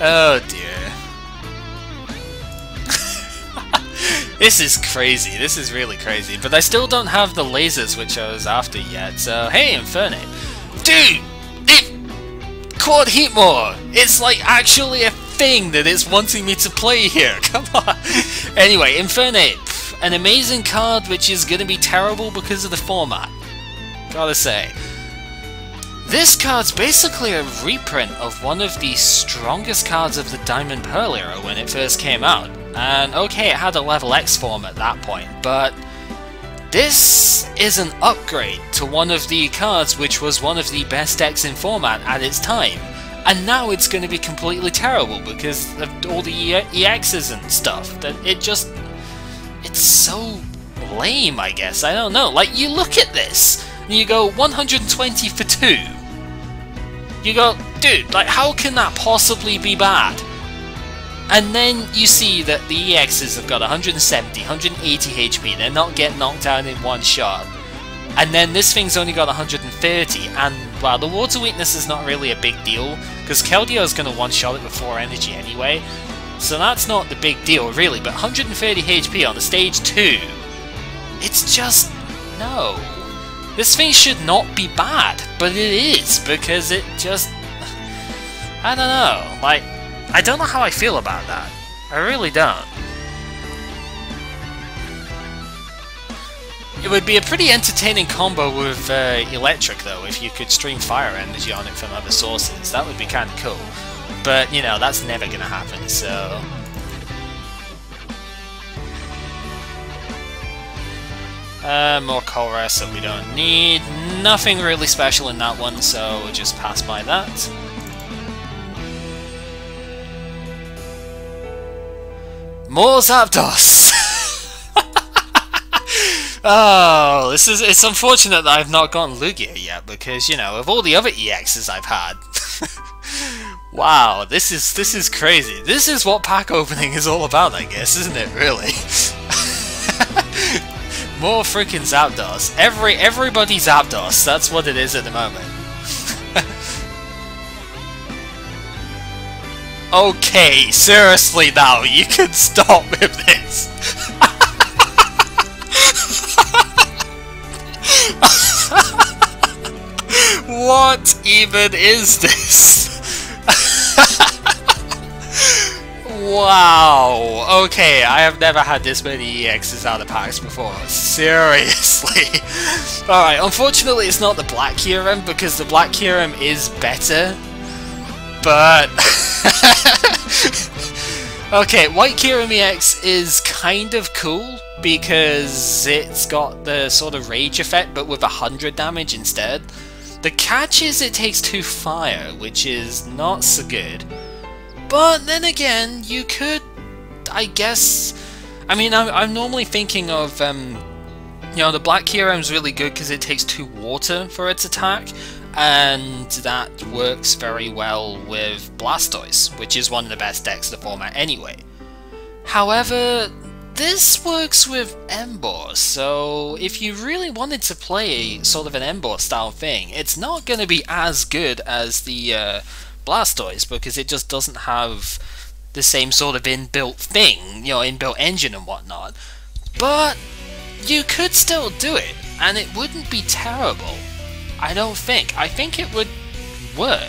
Oh dear. This is crazy, this is really crazy, but I still don't have the lasers which I was after yet, so hey Infernape. Dude! Quad Heatmore! It's like actually a thing that it's wanting me to play here, come on! Anyway, Infernape. An amazing card which is going to be terrible because of the format. Gotta say. This card's basically a reprint of one of the strongest cards of the Diamond Pearl era when it first came out. And okay, it had a level X form at that point, but this is an upgrade to one of the cards which was one of the best decks in format at its time. And now it's going to be completely terrible because of all the EXs and stuff. That it's so lame, I guess. I don't know. Like, you look at this, and you go 120 for 2. You go, dude, like, how can that possibly be bad? And then you see that the EXs have got 170, 180 HP. They're not getting knocked down in one shot. And then this thing's only got 130, and, well, the water weakness is not really a big deal, because Keldeo going to one-shot it with 4 energy anyway. So that's not the big deal, really, but 130 HP on the stage 2, it's just, no. This thing should not be bad, but it is, because it just, I don't know, like, I don't know how I feel about that. I really don't. It would be a pretty entertaining combo with Electric, though, if you could stream fire energy on it from other sources. That would be kind of cool. But, you know, that's never gonna happen, so... more Colress that we don't need. Nothing really special in that one, so we'll just pass by that. More Zapdos! Oh, it's unfortunate that I've not gotten Lugia yet, because, you know, of all the other EXs I've had... Wow, this is crazy. This is what pack opening is all about, I guess, isn't it, really? More freaking Zapdos. Everybody Zapdos, that's what it is at the moment. Okay, seriously now, you can stop with this. What even is this? Wow, okay, I have never had this many EXs out of packs before, seriously. Alright, unfortunately it's not the Black Kyurem, because the Black Kyurem is better, but... Okay, White Kyurem EX is kind of cool, because it's got the sort of rage effect, but with 100 damage instead. The catch is it takes 2 fire, which is not so good. But then again, you could, I guess... I mean, I'm normally thinking of, you know, the Black Kyurem's really good because it takes 2 water for its attack, and that works very well with Blastoise, which is one of the best decks in the format anyway. However, this works with Emboar, so if you really wanted to play sort of an Emboar style thing, it's not going to be as good as the Blastoise, because it just doesn't have the same sort of inbuilt thing, you know, inbuilt engine and whatnot. But you could still do it, and it wouldn't be terrible. I don't think. I think it would work.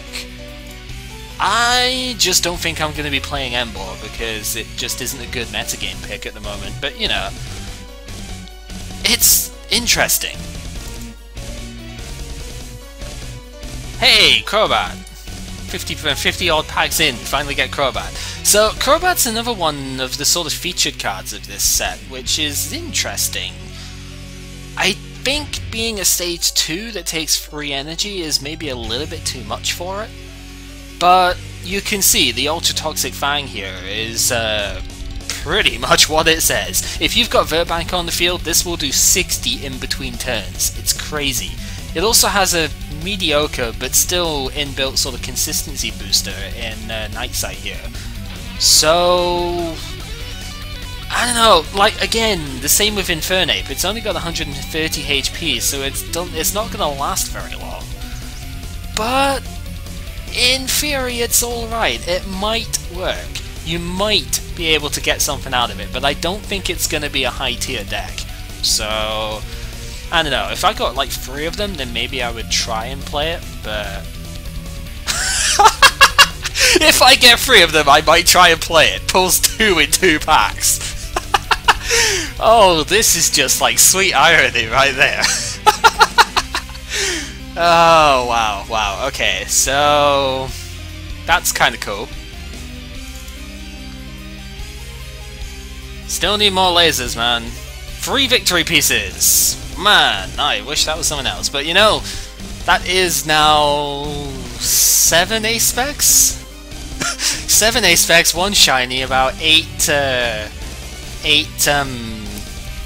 I just don't think I'm going to be playing Emboar because it just isn't a good metagame pick at the moment. But, you know, it's interesting. Hey, Crobat! 50 odd packs in, finally get Crobat. So, Crobat's another one of the sort of featured cards of this set, which is interesting. I think being a stage 2 that takes free energy is maybe a little bit too much for it. But you can see the Ultra Toxic Fang here is pretty much what it says. If you've got Virbank on the field, this will do 60 in between turns. It's crazy. It also has a mediocre but still inbuilt sort of consistency booster in Night Sight here. So I don't know, like again, the same with Infernape. It's only got 130 HP, so it's not going to last very long. But in theory, it's alright. It might work. You might be able to get something out of it, but I don't think it's going to be a high tier deck. So I don't know, if I got like 3 of them, then maybe I would try and play it, but if I get 3 of them, I might try and play it. Pulls 2 in 2 packs. Oh, this is just like sweet irony right there. Oh, wow, wow, okay, so that's kind of cool. Still need more lasers, man. 3 victory pieces! Man, I wish that was someone else, but you know, that is now 7 ace specs? 7 ace specs, 1 shiny, about 8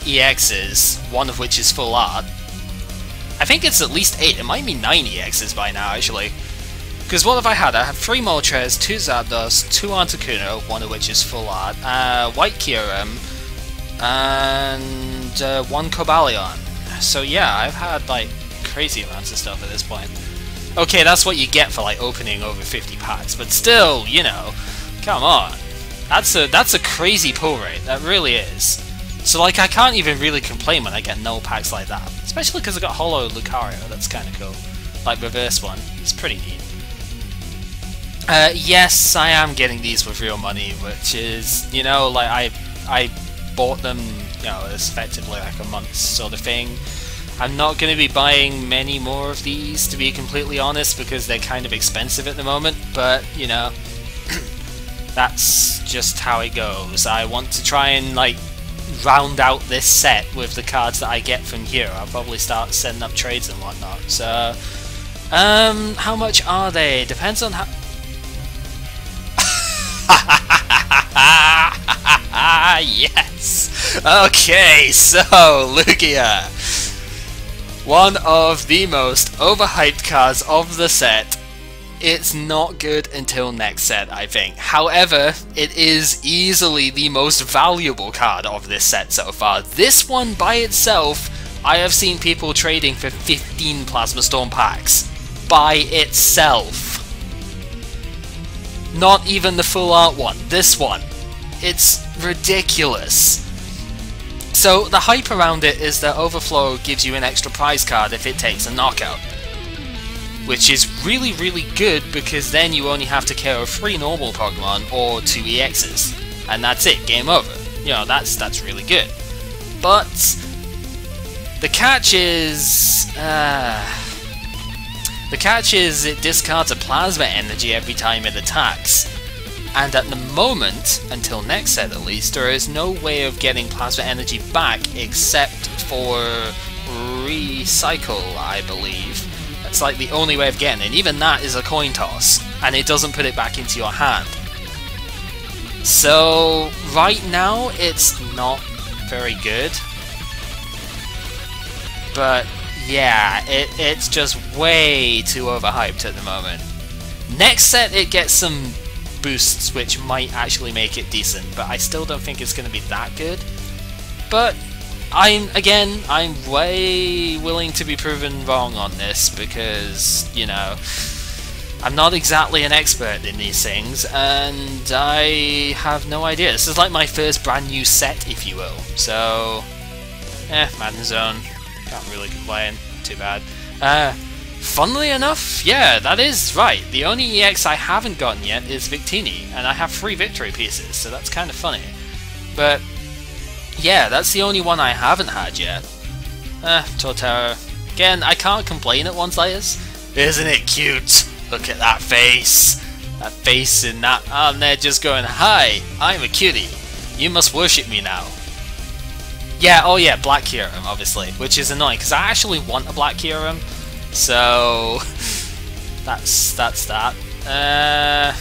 EXs, one of which is full art. I think it's at least 8, it might be 9 EXs by now actually. Because what have I had? I have 3 Moltres, 2 Zapdos, 2 Articuno, one of which is full art, White Kyurem, and 1 Cobalion. So yeah, I've had like crazy amounts of stuff at this point. Okay, that's what you get for like opening over 50 packs, but still, you know, come on. That's a crazy pull rate, that really is. So like, I can't even really complain when I get no packs like that. Especially because I got Holo Lucario, that's kind of cool. Like reverse one, it's pretty neat. Yes, I am getting these with real money, which is, you know, like I bought them, you know, as effectively like a month sort of thing. I'm not going to be buying many more of these, to be completely honest, because they're kind of expensive at the moment, but, you know, that's just how it goes. I want to try and, like, round out this set with the cards that I get from here. I'll probably start setting up trades and whatnot, so how much are they? Depends on how... Yes! Okay, so, Lugia. One of the most overhyped cards of the set. It's not good until next set, I think. However, it is easily the most valuable card of this set so far. This one by itself, I have seen people trading for 15 Plasma Storm packs. By itself. Not even the full art one, this one. It's ridiculous. So the hype around it is that Overflow gives you an extra prize card if it takes a knockout. Which is really, really good because then you only have to KO 3 normal Pokemon or 2 EXs. And that's it, game over. You know, that's really good. But the catch is... the catch is it discards a Plasma Energy every time it attacks. And at the moment, until next set at least, there is no way of getting Plasma Energy back except for Recycle, I believe. That's like the only way of getting it, and even that is a coin toss, and it doesn't put it back into your hand. So, right now, it's not very good. But, yeah, it's just way too overhyped at the moment. Next set, it gets some boosts which might actually make it decent, but I still don't think it's going to be that good. But I'm way willing to be proven wrong on this because, you know, I'm not exactly an expert in these things, and I have no idea. This is like my first brand new set, if you will. So, Madden Zone. Can't really complain. Too bad. Funnily enough, yeah, that is right. The only EX I haven't gotten yet is Victini, and I have 3 victory pieces, so that's kind of funny. But, yeah, that's the only one I haven't had yet. Torterra. Again, I can't complain at ones like this. Isn't it cute? Look at that face. That face in that arm there just going, "Hi, I'm a cutie. You must worship me now." Yeah, oh yeah, Black Kyurem, obviously, which is annoying, because I actually want a Black Kyurem. So, that's that.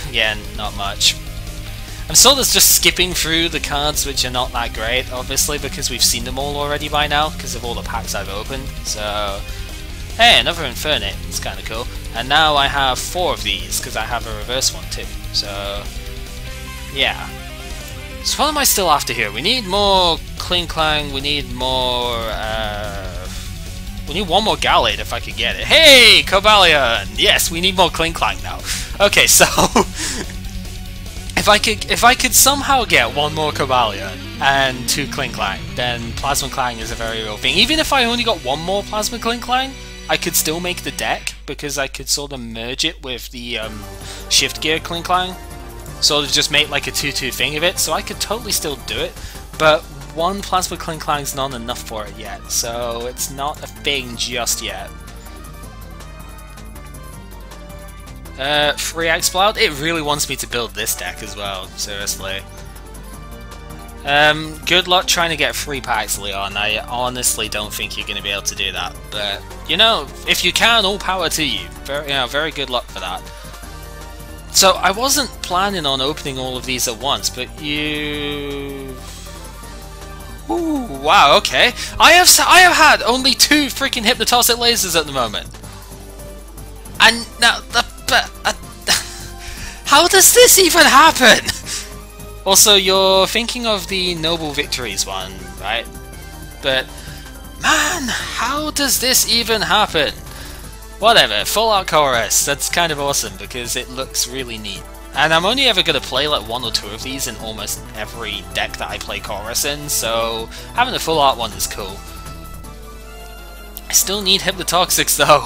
Again, not much. I'm sort of just skipping through the cards which are not that great, obviously, because we've seen them all already by now, because of all the packs I've opened. So, hey, another Infernape, it's kind of cool. And now I have 4 of these, because I have a reverse one too. So, yeah. So what am I still after here? We need more Klinklang, we need more, we need one more Gallade if I could get it. Hey, Cobalion! Yes, we need more Klinklang now. Okay, so if I could somehow get one more Cobalion and 2 Klinklang, then Plasma Clang is a very real thing. Even if I only got one more Plasma Klinklang, I could still make the deck, because I could sort of merge it with the Shift Gear Klinklang. Sort of just make like a 2-2 thing of it, so I could totally still do it, but one Plasma Klinklang's not enough for it yet, so it's not a thing just yet. 3 Exploud? It really wants me to build this deck as well, seriously. Good luck trying to get 3 packs, Leon. I honestly don't think you're going to be able to do that, but, you know, if you can, all power to you. Very good luck for that. So, I wasn't planning on opening all of these at once, but you... Ooh, wow, okay. I have had only 2 freaking Hypnotoxic lasers at the moment. And now, how does this even happen? Also, you're thinking of the Noble Victories one, right? But, man, how does this even happen? Whatever, Full Art Chorus, that's kind of awesome because it looks really neat. And I'm only ever going to play like 1 or 2 of these in almost every deck that I play Chorus in, so having a full art one is cool. I still need Hypnotoxics though.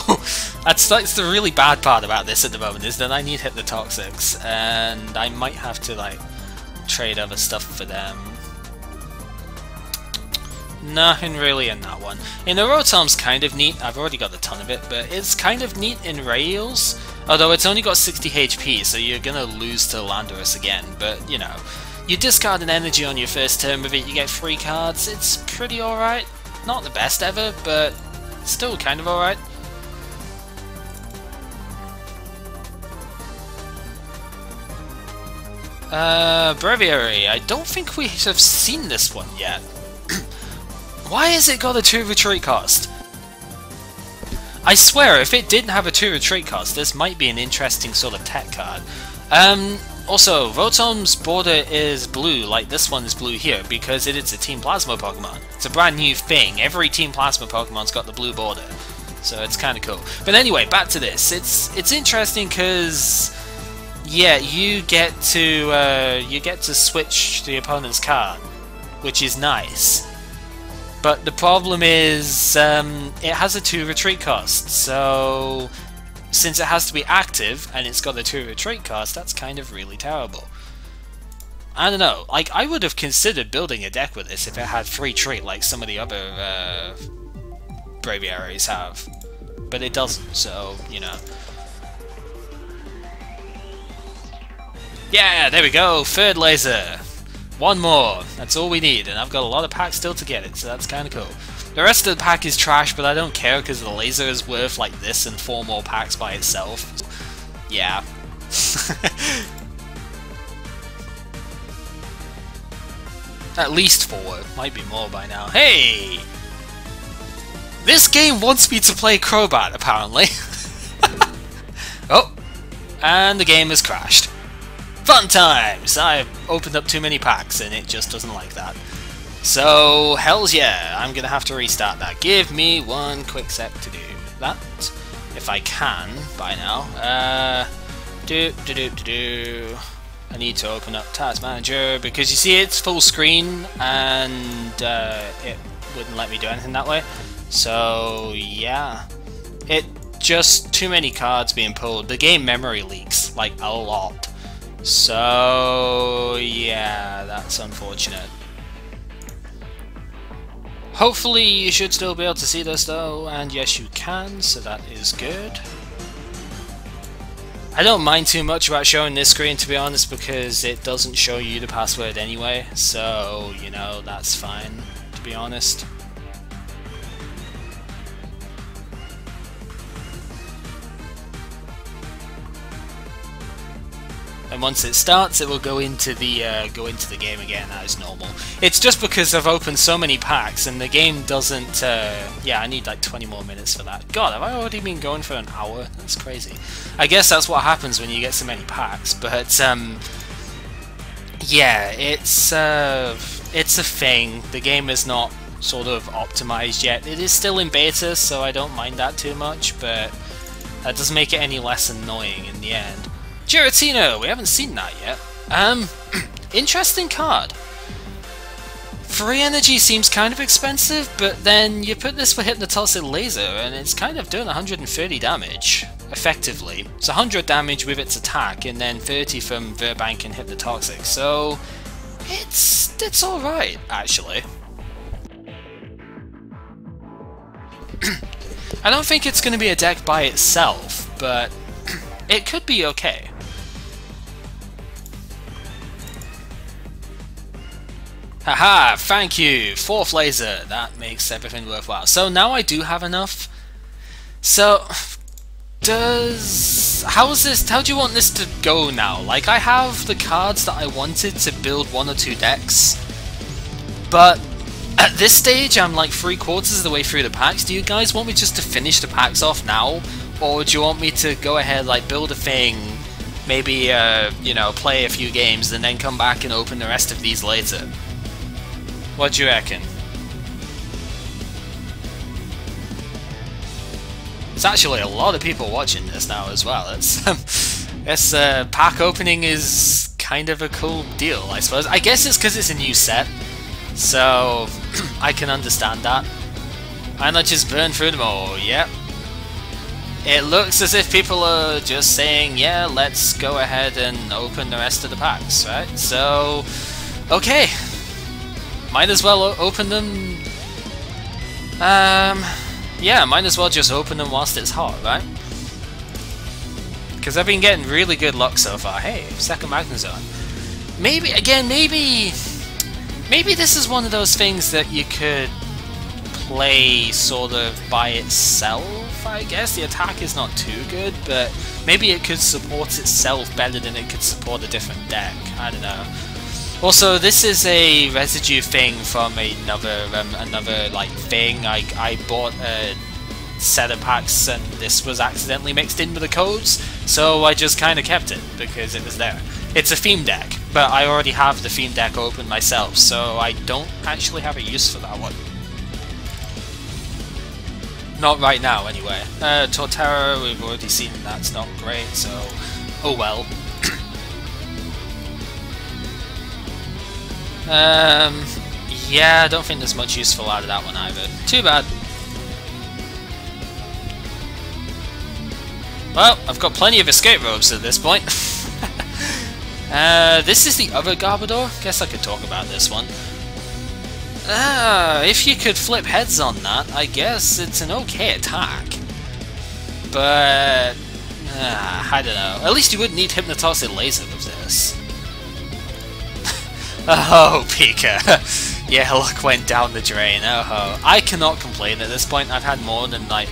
That's the really bad part about this at the moment, is that I need Hypnotoxics, and I might have to like trade other stuff for them. Nothing really in that one. In the Rotom's kind of neat, I've already got a ton of it, but it's kind of neat in Rails, although it's only got 60 HP, so you're gonna lose to Landorus again, but you know. You discard an energy on your first turn with it, you get 3 cards, it's pretty alright. Not the best ever, but still kind of alright. Breviary, I don't think we have seen this one yet. Why has it got a 2 retreat cost? I swear, if it didn't have a 2 retreat cost, this might be an interesting sort of tech card. Also, Rotom's border is blue, like this one is blue here, because it is a Team Plasma Pokemon. It's a brand new thing. Every Team Plasma Pokemon's got the blue border, so it's kind of cool. But anyway, back to this. It's interesting because, yeah, you get to switch the opponent's card, which is nice. But the problem is, it has a 2 retreat cost, so since it has to be active and it's got a 2 retreat cost, that's kind of really terrible. I don't know, like, I would have considered building a deck with this if it had 3 trait like some of the other Braviaries have. But it doesn't, so, you know. Yeah, there we go, 3rd laser! 1 more, that's all we need, and I've got a lot of packs still to get it, so that's kind of cool. The rest of the pack is trash, but I don't care because the laser is worth like this and 4 more packs by itself. Yeah. At least 4, might be more by now. Hey! This game wants me to play Crobat, apparently. Oh, and the game has crashed. Fun times! I've opened up too many packs and it just doesn't like that. So, hells yeah, I'm gonna have to restart that. Give me 1 quick sec to do that, if I can, by now. I need to open up Task Manager because you see it's full screen and it wouldn't let me do anything that way. So yeah, it just too many cards being pulled. The game memory leaks like a lot. So yeah, that's unfortunate. Hopefully you should still be able to see this though, and yes you can, so that is good. I don't mind too much about showing this screen, to be honest, because it doesn't show you the password anyway, so you know, that's fine, to be honest. And once it starts, it will go into the game again as normal. It's just because I've opened so many packs and the game doesn't. Yeah, I need like 20 more minutes for that. God, have I already been going for an hour? That's crazy. I guess that's what happens when you get so many packs. But yeah, it's a thing. The game is not sort of optimized yet. It is still in beta, so I don't mind that too much. But that doesn't make it any less annoying in the end. Giratina, we haven't seen that yet. Interesting card. Free energy seems kind of expensive, but then you put this for Hypnotoxic Laser and it's kind of doing 130 damage, effectively. It's 100 damage with its attack and then 30 from Virbank and Hypnotoxic, so it's alright, actually. I don't think it's going to be a deck by itself, but it could be okay. Haha, thank you! 4th laser! That makes everything worthwhile. So now I do have enough. So, how do you want this to go now? Like, I have the cards that I wanted to build 1 or 2 decks, but at this stage I'm like 3/4 of the way through the packs. Do you guys want me just to finish the packs off now? Or do you want me to go ahead, like, build a thing, maybe, you know, play a few games, and then come back and open the rest of these later? What do you reckon? There's actually a lot of people watching this now as well. This pack opening is kind of a cool deal, I suppose. I guess it's because it's a new set, so I can understand that. And I just burn through them all, yep. It looks as if people are just saying, yeah, let's go ahead and open the rest of the packs, right? So, okay. Might as well open them. Yeah, might as well just open them whilst it's hot, right? Because I've been getting really good luck so far. Hey, second Magnezone. Maybe, again, maybe this is one of those things that you could play sort of by itself, I guess. The attack is not too good, but maybe it could support itself better than it could support a different deck. I don't know. Also, this is a residue thing from another like thing. I bought a set of packs and this was accidentally mixed in with the codes, so I just kind of kept it because it was there. It's a theme deck, but I already have the theme deck open myself, so I don't actually have a use for that one. Not right now, anyway. Torterra, we've already seen that's not great, so oh well. Yeah, I don't think there's much useful out of that one either. Too bad. Well, I've got plenty of escape ropes at this point. This is the other Garbodor? Guess I could talk about this one. If you could flip heads on that, I guess it's an okay attack. But I don't know. At least you wouldn't need Hypnotoxic Laser with this. Oh, Pika. Yeah, luck went down the drain. Oh, I cannot complain at this point. I've had more than my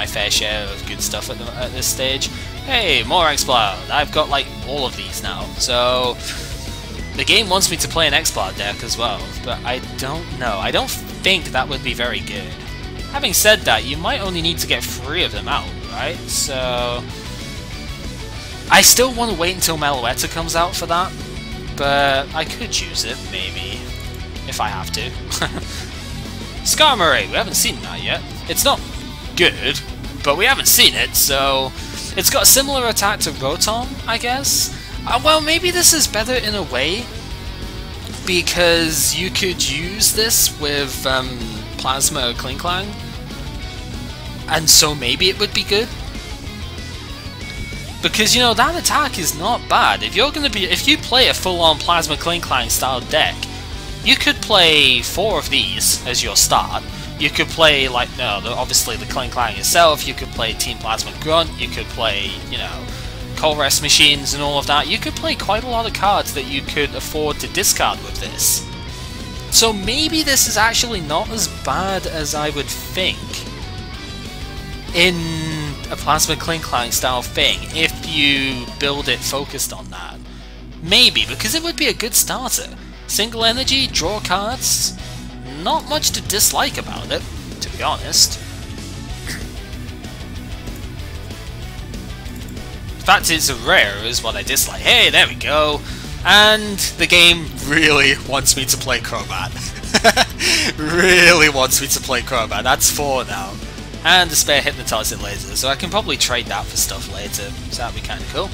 fair share of good stuff at this stage. Hey, more Exploud. I've got like all of these now. So the game wants me to play an Exploud deck as well, but I don't know. I don't think that would be very good. Having said that, you might only need to get 3 of them out, right? So I still want to wait until Meloetta comes out for that. But I could use it, maybe, if I have to. Skarmory, we haven't seen that yet. It's not good, but we haven't seen it, so It's got a similar attack to Rotom, I guess. Well, maybe this is better in a way, because you could use this with Plasma or Klinklang, and so maybe it would be good. Because, you know, that attack is not bad. If you play a full-on Plasma Klinklang style deck, you could play 4 of these as your start. You could play, like, obviously the Klinklang itself, you could play Team Plasma Grunt, you could play, you know, Colress machines and all of that. You could play quite a lot of cards that you could afford to discard with this. So maybe this is actually not as bad as I would think in a Plasma Klinklang style thing, if you build it focused on that. Maybe, because it would be a good starter. Single energy, draw cards, not much to dislike about it, to be honest. The fact it's a rare is what I dislike. Hey, there we go! And the game really wants me to play Crobat. Really wants me to play Crobat. That's 4 now. And a spare Hypnotoxic Laser, so I can probably trade that for stuff later, so that'd be kinda cool.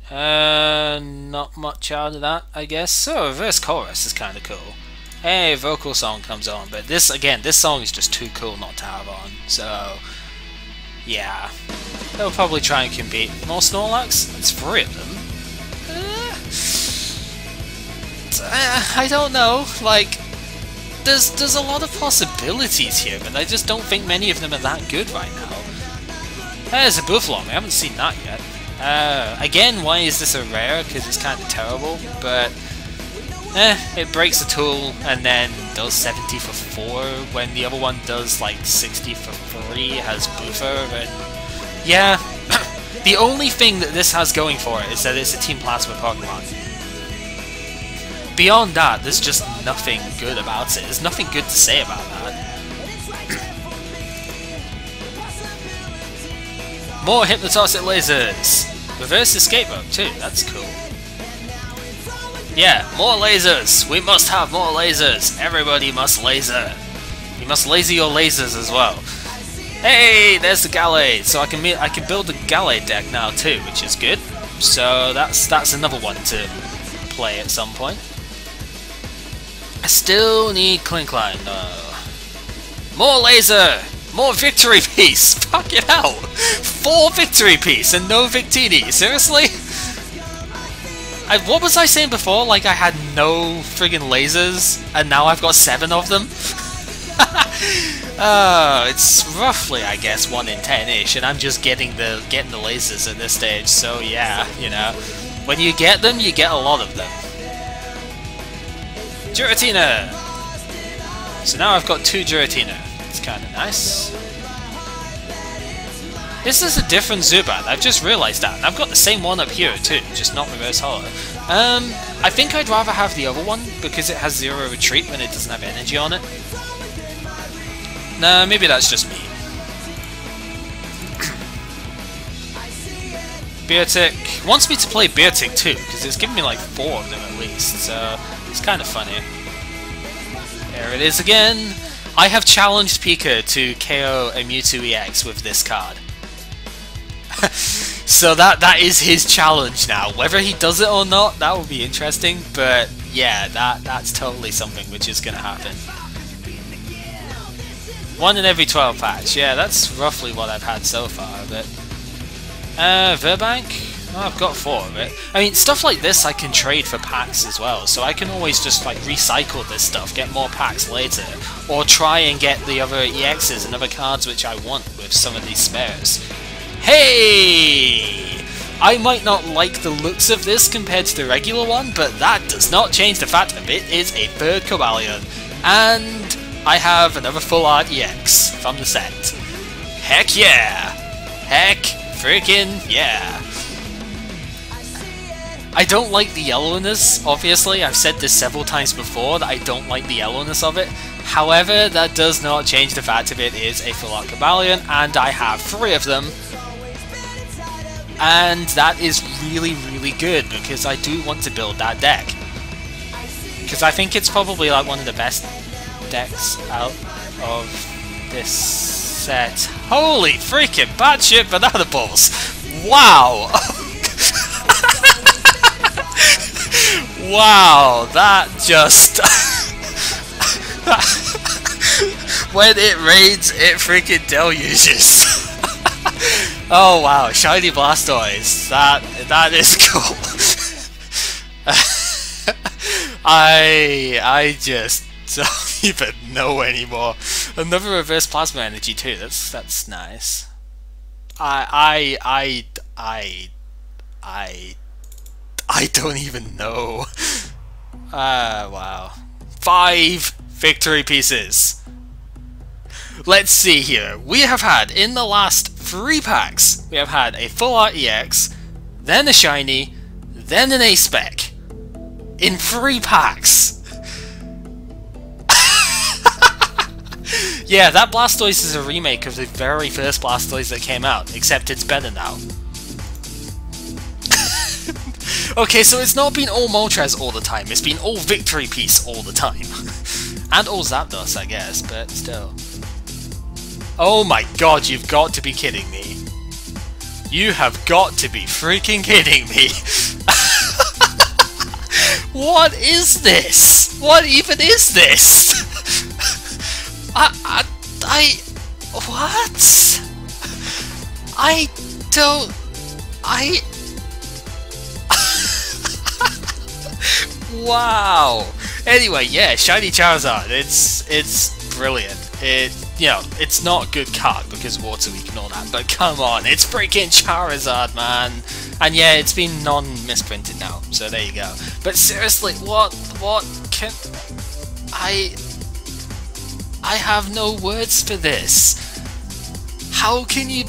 Not much out of that, I guess. So, Reverse Chorus is kinda cool. Hey, Vocal Song comes on, but this, again, this song is just too cool not to have on, so... yeah. They'll probably try and compete. More Snorlax? That's 3 of them. I don't know, like... There's a lot of possibilities here, but I just don't think many of them are that good right now. There's a Buffalon, I haven't seen that yet. Again, why is this a rare? Because it's kind of terrible, but... it breaks a tool and then does 70 for 4 when the other one does like 60 for 3, has Buffer, and... yeah, the only thing that this has going for it is that it's a Team Plasma Pokemon. Beyond that, there's just nothing good about it. There's nothing good to say about that. More Hypnotoxic Lasers! Reverse Escape Rope too, that's cool. Yeah, more lasers! We must have more lasers! Everybody must laser! You must laser your lasers as well. Hey, there's the Gallade! So I can build a Gallade deck now too, which is good. So that's another one to play at some point. I still need Klinklang though. More laser! More Victory Piece! Fuck it out! 4 Victory Piece and no Victini! Seriously? What was I saying before? Like I had no friggin' lasers and now I've got 7 of them? It's roughly, I guess, 1 in 10-ish, and I'm just getting the lasers at this stage, so yeah, you know. When you get them, you get a lot of them. Giratina! So now I've got 2 Giratina. It's kinda nice. This is a different Zubat, I've just realised that, and I've got the same one up here too, just not Reverse Holo. I think I'd rather have the other one, because it has 0 retreat when it doesn't have energy on it. Nah, maybe that's just me. Beartic wants me to play Beartic too, because it's given me like 4 of them at least, so it's kind of funny. There it is again! I have challenged Pika to KO a Mewtwo EX with this card. So that is his challenge now. Whether he does it or not, that will be interesting, but yeah, that's totally something which is going to happen. 1 in every 12 patch, yeah, that's roughly what I've had so far of it. Verbank? Oh, I've got 4 of it. I mean, stuff like this I can trade for packs as well, so I can always just like recycle this stuff, get more packs later, or try and get the other EXs and other cards which I want with some of these spares. Hey! I might not like the looks of this compared to the regular one, but that does not change the fact that it is a 3rd Cobalion. And I have another full art EX from the set. Heck yeah! Heck freaking yeah! I don't like the yellowness, obviously. I've said this several times before that I don't like the yellowness of it. However, that does not change the fact that it is a full art Cobalion, and I have 3 of them. And that is really, really good, because I do want to build that deck. Because I think it's probably like one of the best decks out of this set. Holy freaking batshit banana balls! Wow! Wow, that just... when it rains, it freaking deluges. Oh wow, shiny Blastoise. That is cool. I just don't even know anymore. Another reverse plasma energy too. That's nice. I don't even know. Wow. 5 victory pieces. Let's see here. We have had, in the last 3 packs, we have had a Full Art EX, then a Shiny, then an A-Spec. In 3 packs. Yeah, that Blastoise is a remake of the very first Blastoise that came out, except it's better now. Okay, so it's not been all Moltres all the time, it's been all Victory Piece all the time. And all Zapdos, I guess, but still. Oh my god, you've got to be kidding me. You have got to be freaking kidding me. What is this? What even is this? What? I don't... Wow. Anyway, yeah, Shiny Charizard. It's brilliant. You know, it's not a good card because Water Weak and all that, but come on, it's freaking Charizard, man. And yeah, it's been non-misprinted now, so there you go. But seriously, what can... I have no words for this. How can you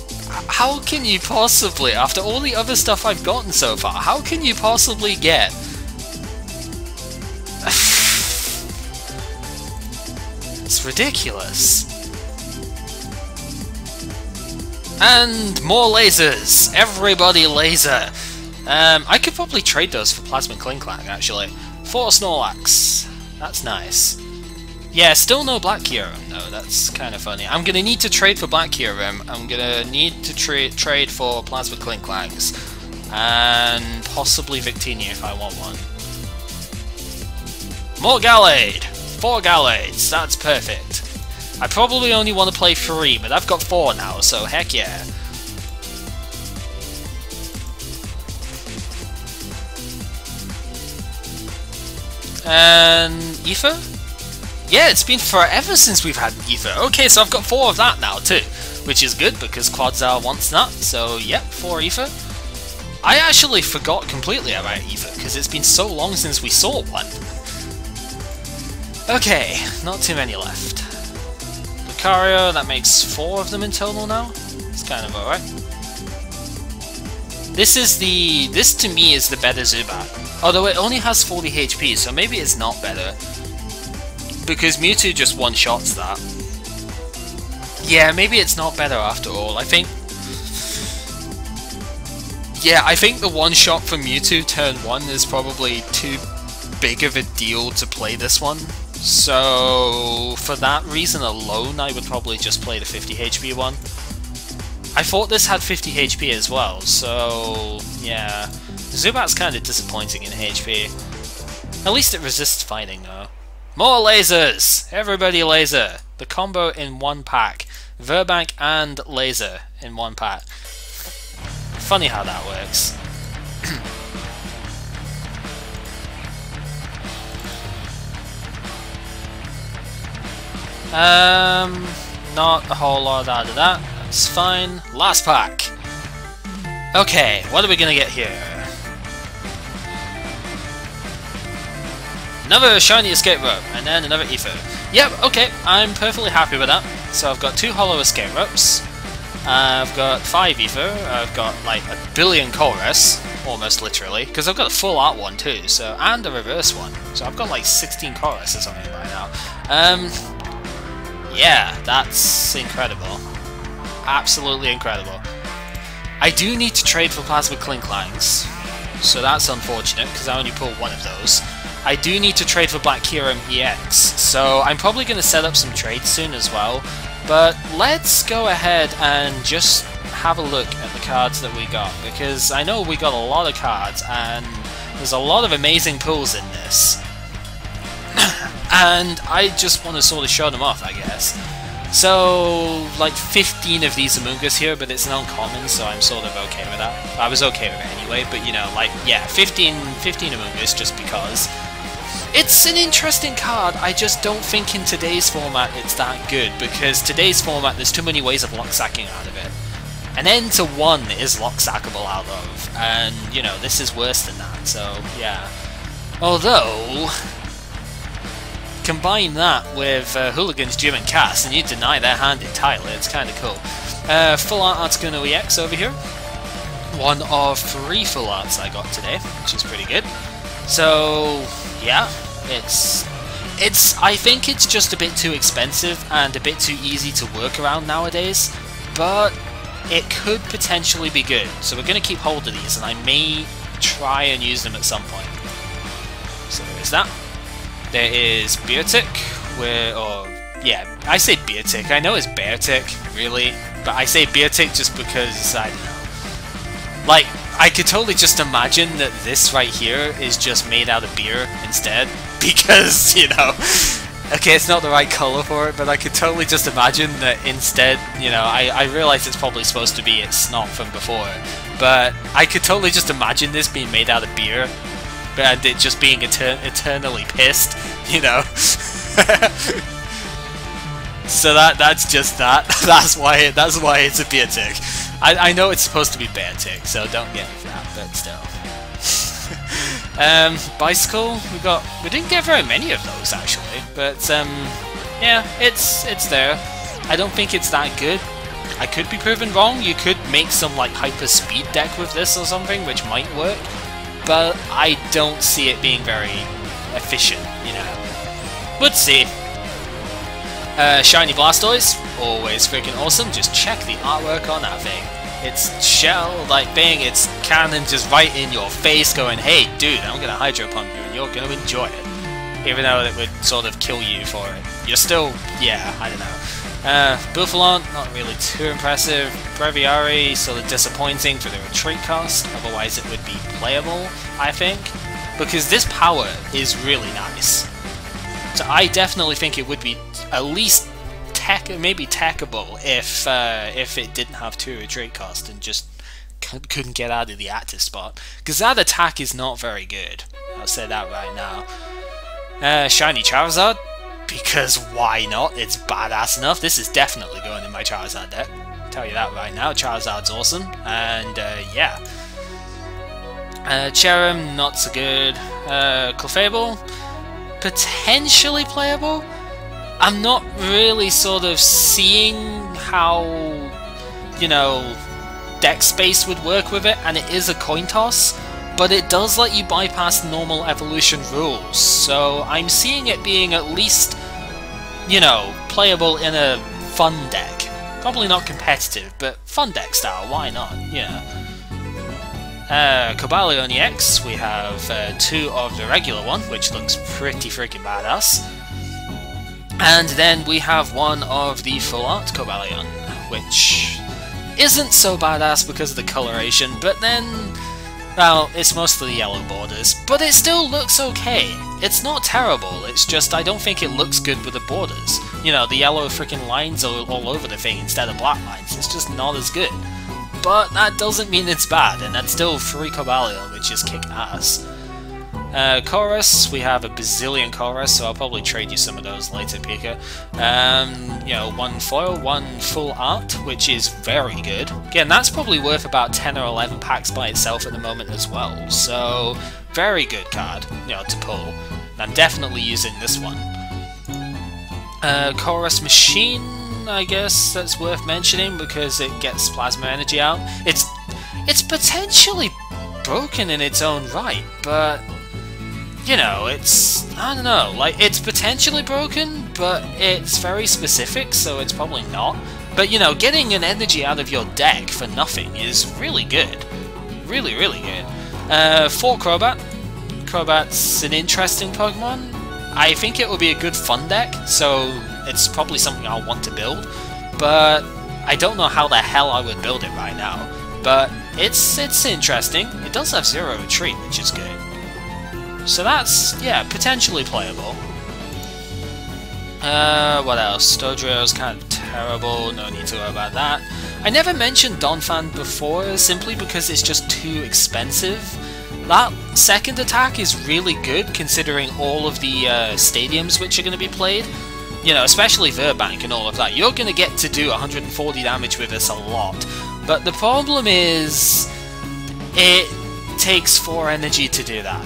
possibly, after all the other stuff I've gotten so far, how can you possibly get... It's ridiculous. And more lasers! Everybody laser! I could probably trade those for Plasma Klinklang, actually. 4 Snorlax. That's nice. Yeah, still no Black Kyurem, though. That's kind of funny. I'm gonna need to trade for Black Kyurem. I'm gonna need to trade for Plasma Klinklangs. And possibly Victini if I want one. More Gallade! 4 Gallades. That's perfect. I probably only want to play 3, but I've got 4 now, so heck yeah. And Ether? Yeah, it's been forever since we've had Ether. Okay, so I've got 4 of that now too, which is good because Quadsar wants that, so yep, 4 Ether. I actually forgot completely about Ether because it's been so long since we saw one. Okay, not too many left. Lucario, that makes 4 of them in total now. It's kind of alright. This to me is the better Zubat. Although it only has 40 HP, so maybe it's not better. Because Mewtwo just one-shots that. Yeah, maybe it's not better after all. I think the one-shot for Mewtwo turn 1 is probably too big of a deal to play this one. So, for that reason alone, I would probably just play the 50 HP one. I thought this had 50 HP as well, so yeah. Zubat's kind of disappointing in HP. At least it resists fighting though. More lasers! Everybody laser! The combo in one pack. Verbank and laser in one pack. Funny how that works. Not a whole lot out of that. That's fine. Last pack. Okay, what are we gonna get here? Another shiny escape rope, and then another ether. Yep, okay, I'm perfectly happy with that. So I've got 2 hollow escape ropes. I've got 5 ether. I've got like a billion Colress, almost literally, because I've got a full art one too. So and a reverse one. So I've got like 16 Colress or something right now. Yeah, that's incredible. Absolutely incredible. I do need to trade for Plasma Klinklangs, so that's unfortunate because I only pulled 1 of those. I do need to trade for Black Kyurem EX, so I'm probably going to set up some trades soon as well. But let's go ahead and just have a look at the cards that we got, because I know we got a lot of cards and there's a lot of amazing pulls in this. And I just want to sort of show them off, I guess. So, like 15 of these Among Us here, but it's an uncommon, so I'm sort of okay with that. I was okay with it anyway, but you know, like, yeah, 15 Among Us just because. It's an interesting card, I just don't think in today's format it's that good, because today's format there's too many ways of lock-sacking out of it. An N to 1 is lock-sackable out of, and, you know, this is worse than that, so, yeah. Although, combine that with Hooligan's Gym and Cast, and you deny their hand entirely, it's kind of cool. Full Art Articuno EX over here. One of 3 full arts I got today, which is pretty good. So, yeah, I think it's just a bit too expensive and a bit too easy to work around nowadays, but it could potentially be good. So we're going to keep hold of these, and I may try and use them at some point. So there is that. There is Beartic, yeah, I say Beartic, I know it's Beartic, really, but I say Beartic just because, I don't know. Like, I could totally just imagine that this right here is just made out of beer instead, because, you know, okay, it's not the right colour for it, but I could totally just imagine that instead, you know, I realise it's probably supposed to be its snot from before, but I could totally just imagine this being made out of beer, and it just being eternally pissed, you know. So that's just that. That's why it's a Beartic. I know it's supposed to be Beartic, so don't get me for that, but still. Bicycle, we didn't get very many of those actually, but yeah, it's there. I don't think it's that good. I could be proven wrong. You could make some like hyper speed deck with this or something, which might work, but I don't see it being very efficient, you know. Let's see. Shiny Blastoise, always freaking awesome. Just check the artwork on that thing. It's shell, like, bang, it's cannon just right in your face going, hey, dude, I'm gonna Hydro Pump you and you're gonna enjoy it. Even though it would sort of kill you for it. You're still, yeah, I don't know. Buffalon, not really too impressive. Breviary, sort of disappointing for the retreat cost, otherwise it would be playable, I think. Because this power is really nice. So I definitely think it would be at least maybe techable if it didn't have 2 retreat cost and just couldn't get out of the active spot. Because that attack is not very good. I'll say that right now. Shiny Charizard, because why not? It's badass enough. This is definitely going in my Charizard deck. I'll tell you that right now. Charizard's awesome, and yeah. Cherrim, not so good. Clefable, potentially playable. I'm not really sort of seeing how, you know, deck space would work with it, and it is a coin toss, but it does let you bypass normal evolution rules, so I'm seeing it being at least, you know, playable in a fun deck. Probably not competitive, but fun deck style, why not, yeah. Cobalion EX, we have 2 of the regular one, which looks pretty freaking badass. And then we have 1 of the full art Cobalion, which isn't so badass because of the coloration, but then, well, it's mostly yellow borders, but it still looks okay. It's not terrible, it's just I don't think it looks good with the borders. You know, the yellow freaking lines all over the thing instead of black lines, it's just not as good. But that doesn't mean it's bad, and that's still 3 Cobalion, which is kick-ass. Chorus, we have a bazillion Chorus, so I'll probably trade you some of those later, Pika. You know, 1 foil, 1 full art, which is very good. Again, that's probably worth about 10 or 11 packs by itself at the moment as well, so very good card, you know, to pull. And I'm definitely using this one. Chorus Machine, I guess that's worth mentioning because it gets plasma energy out. It's potentially broken in its own right, but you know, I don't know, like, it's potentially broken, but it's very specific, so it's probably not. But, you know, getting an energy out of your deck for nothing is really good. Really, really good. 4 Crobat. Crobat's an interesting Pokemon. I think it will be a good fun deck, so it's probably something I'll want to build. but I don't know how the hell I would build it right now. But it's interesting. It does have zero retreat, which is good. So that's, yeah, potentially playable. What else? Dodrio's kind of terrible, no need to worry about that. I never mentioned Donphan before, simply because it's just too expensive. That second attack is really good, considering all of the stadiums which are going to be played. You know, especially Verbank and all of that. You're going to get to do 140 damage with this a lot. But the problem is, it takes 4 energy to do that.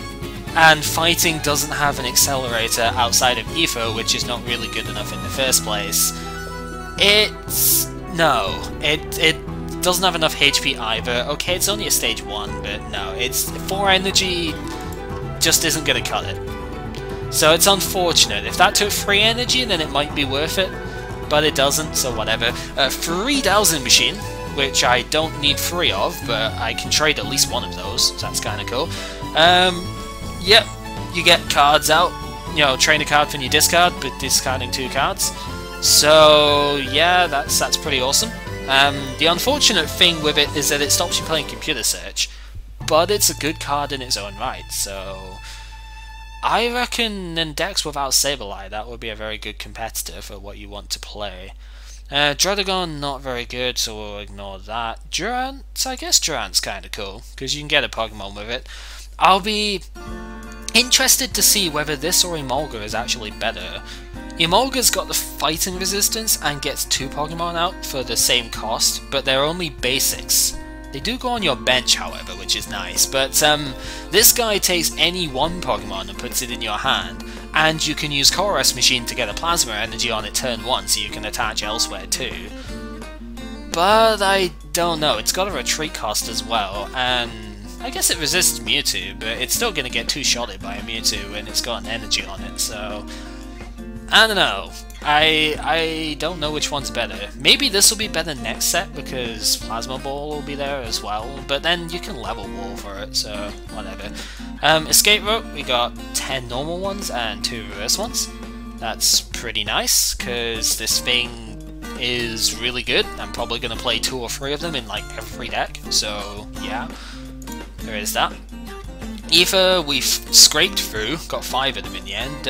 And fighting doesn't have an accelerator outside of Etho, which is not really good enough in the first place. It doesn't have enough HP either. Okay, it's only a stage 1, but no, it's 4 energy just isn't going to cut it. So it's unfortunate. If that took 3 energy, then it might be worth it, but it doesn't, so whatever. 3,000 machine, which I don't need 3 of, but I can trade at least 1 of those, so that's kind of cool. Yep, you get cards out, you know, train a card from your discard, but discarding 2 cards. So yeah, that's pretty awesome. The unfortunate thing with it is that it stops you playing Computer Search, but it's a good card in its own right, so I reckon in decks without Sableye, that would be a very good competitor for what you want to play. Druddigon, not very good, so we'll ignore that. Durant, I guess Durant's kind of cool, because you can get a Pokemon with it. I'll be interested to see whether this or Emolga is actually better. Emolga's got the fighting resistance and gets 2 Pokemon out for the same cost, but they're only basics. They do go on your bench, however, which is nice, but this guy takes any 1 Pokemon and puts it in your hand, and you can use Colress Machine to get a Plasma Energy on it turn 1, so you can attach elsewhere too. But I don't know, it's got a retreat cost as well, and I guess it resists Mewtwo, but it's still going to get 2-shotted by a Mewtwo, and it's got an energy on it, so I don't know. I don't know which one's better. Maybe this will be better next set because Plasma Ball will be there as well, but then you can level Wall for it, so whatever. Escape Rope, we got 10 normal ones and 2 reverse ones. That's pretty nice, because this thing is really good. I'm probably going to play 2 or 3 of them in like every deck, so yeah, there is that. Ether, we've scraped through, got 5 of them in the end.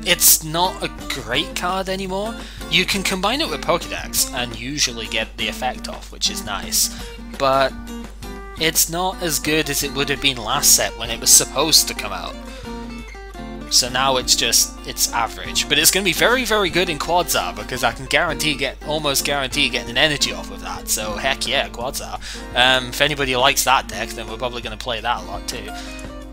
It's not a great card anymore. You can combine it with Pokédex and usually get the effect off, which is nice, but it's not as good as it would have been last set when it was supposed to come out. So now it's average, but it's going to be very, very good in Quadsar because I can almost guarantee getting an energy off of that, so heck yeah, Quadsar. If anybody likes that deck, then we're probably going to play that a lot too.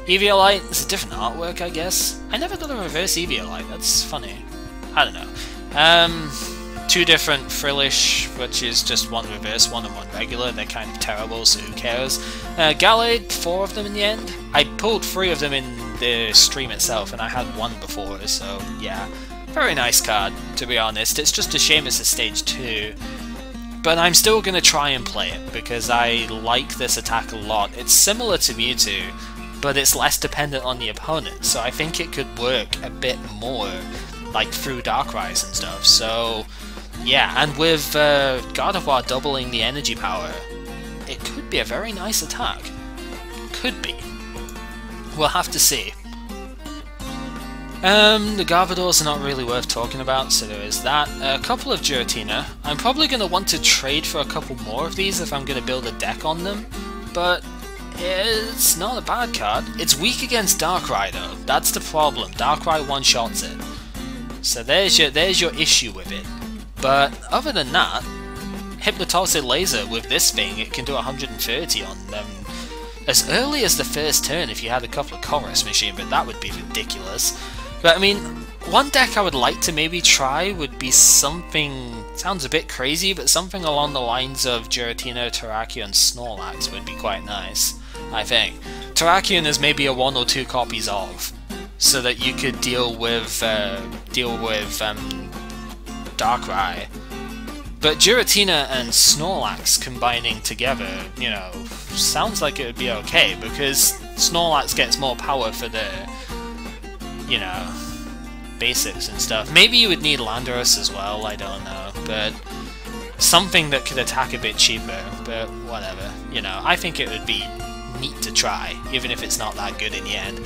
Eviolite, it's a different artwork, I guess. I never got a reverse Eviolite, that's funny. I don't know. 2 different Frillish, which is just 1 reverse, 1 and 1 regular. They're kind of terrible, so who cares. Gallade, 4 of them in the end. I pulled 3 of them in the stream itself, and I had 1 before, so yeah. Very nice card, to be honest. It's just a shame it's a stage 2. But I'm still going to try and play it, because I like this attack a lot. It's similar to Mewtwo, but it's less dependent on the opponent, so I think it could work a bit more, like through Darkrai and stuff, so yeah, and with Gardevoir doubling the energy power, it could be a very nice attack. Could be. We'll have to see. The Garbodors are not really worth talking about, so there is that. A couple of Giratina. I'm probably going to want to trade for a couple more of these if I'm going to build a deck on them, but it's not a bad card. It's weak against Darkrai though, that's the problem. Darkrai one-shots it. So there's your issue with it. But other than that, Hypnotoxic Laser with this thing, it can do 130 on them as early as the first turn if you had a couple of Colress Machine, but that would be ridiculous. But I mean, one deck I would like to maybe try would be something, sounds a bit crazy, but something along the lines of Giratina, Terrakion, and Snorlax would be quite nice. I think. Terrakion is maybe a 1 or 2 copies of, so that you could deal with Darkrai. But Giratina and Snorlax combining together, you know, sounds like it would be okay, because Snorlax gets more power for the, you know, basics and stuff. Maybe you would need Landorus as well, I don't know, but something that could attack a bit cheaper, but whatever. You know, I think it would be neat to try, even if it's not that good in the end.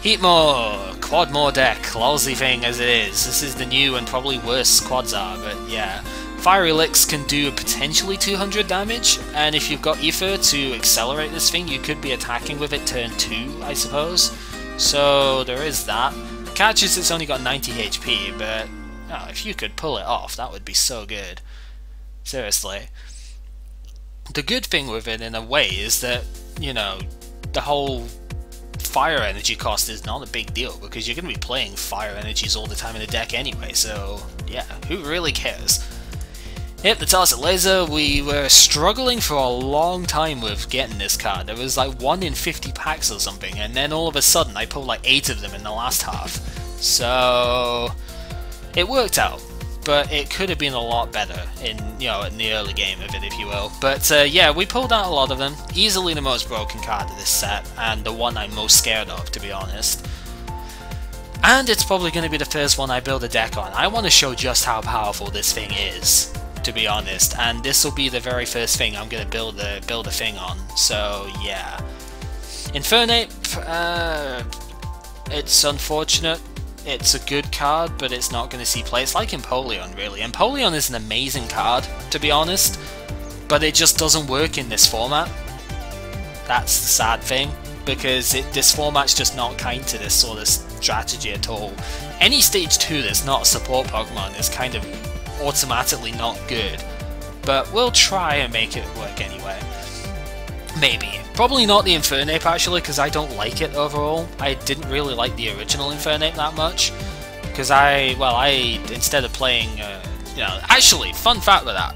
Heatmore! Quadmore deck, lousy thing as it is. This is the new and probably worse Quadzar, but yeah. Fiery Licks can do potentially 200 damage, and if you've got Ether to accelerate this thing, you could be attacking with it turn 2, I suppose. So there is that. Catch is it's only got 90 HP, but oh, if you could pull it off, that would be so good. Seriously. The good thing with it, in a way, is that, you know, the whole fire energy cost is not a big deal, because you're going to be playing fire energies all the time in the deck anyway, so yeah, who really cares? Hypnotoxic Laser, we were struggling for a long time with getting this card. There was like 1 in 50 packs or something, and then all of a sudden I pulled like 8 of them in the last half. So it worked out, but it could have been a lot better in, you know, in the early game of it, if you will. But yeah, we pulled out a lot of them. Easily the most broken card of this set, and the one I'm most scared of, to be honest. And it's probably going to be the first one I build a deck on. I want to show just how powerful this thing is, to be honest, and this will be the very first thing I'm going to build a thing on, so yeah. Infernape, it's unfortunate. It's a good card, but it's not going to see play. It's like Empoleon, really. Empoleon is an amazing card, to be honest, but it just doesn't work in this format. That's the sad thing, because this format's just not kind to this sort of strategy at all. Any stage 2 that's not a support Pokemon is kind of automatically not good, but we'll try and make it work anyway. Maybe. Probably not the Infernape, actually, because I don't like it overall. I didn't really like the original Infernape that much, because instead of playing, you know, actually, fun fact with that,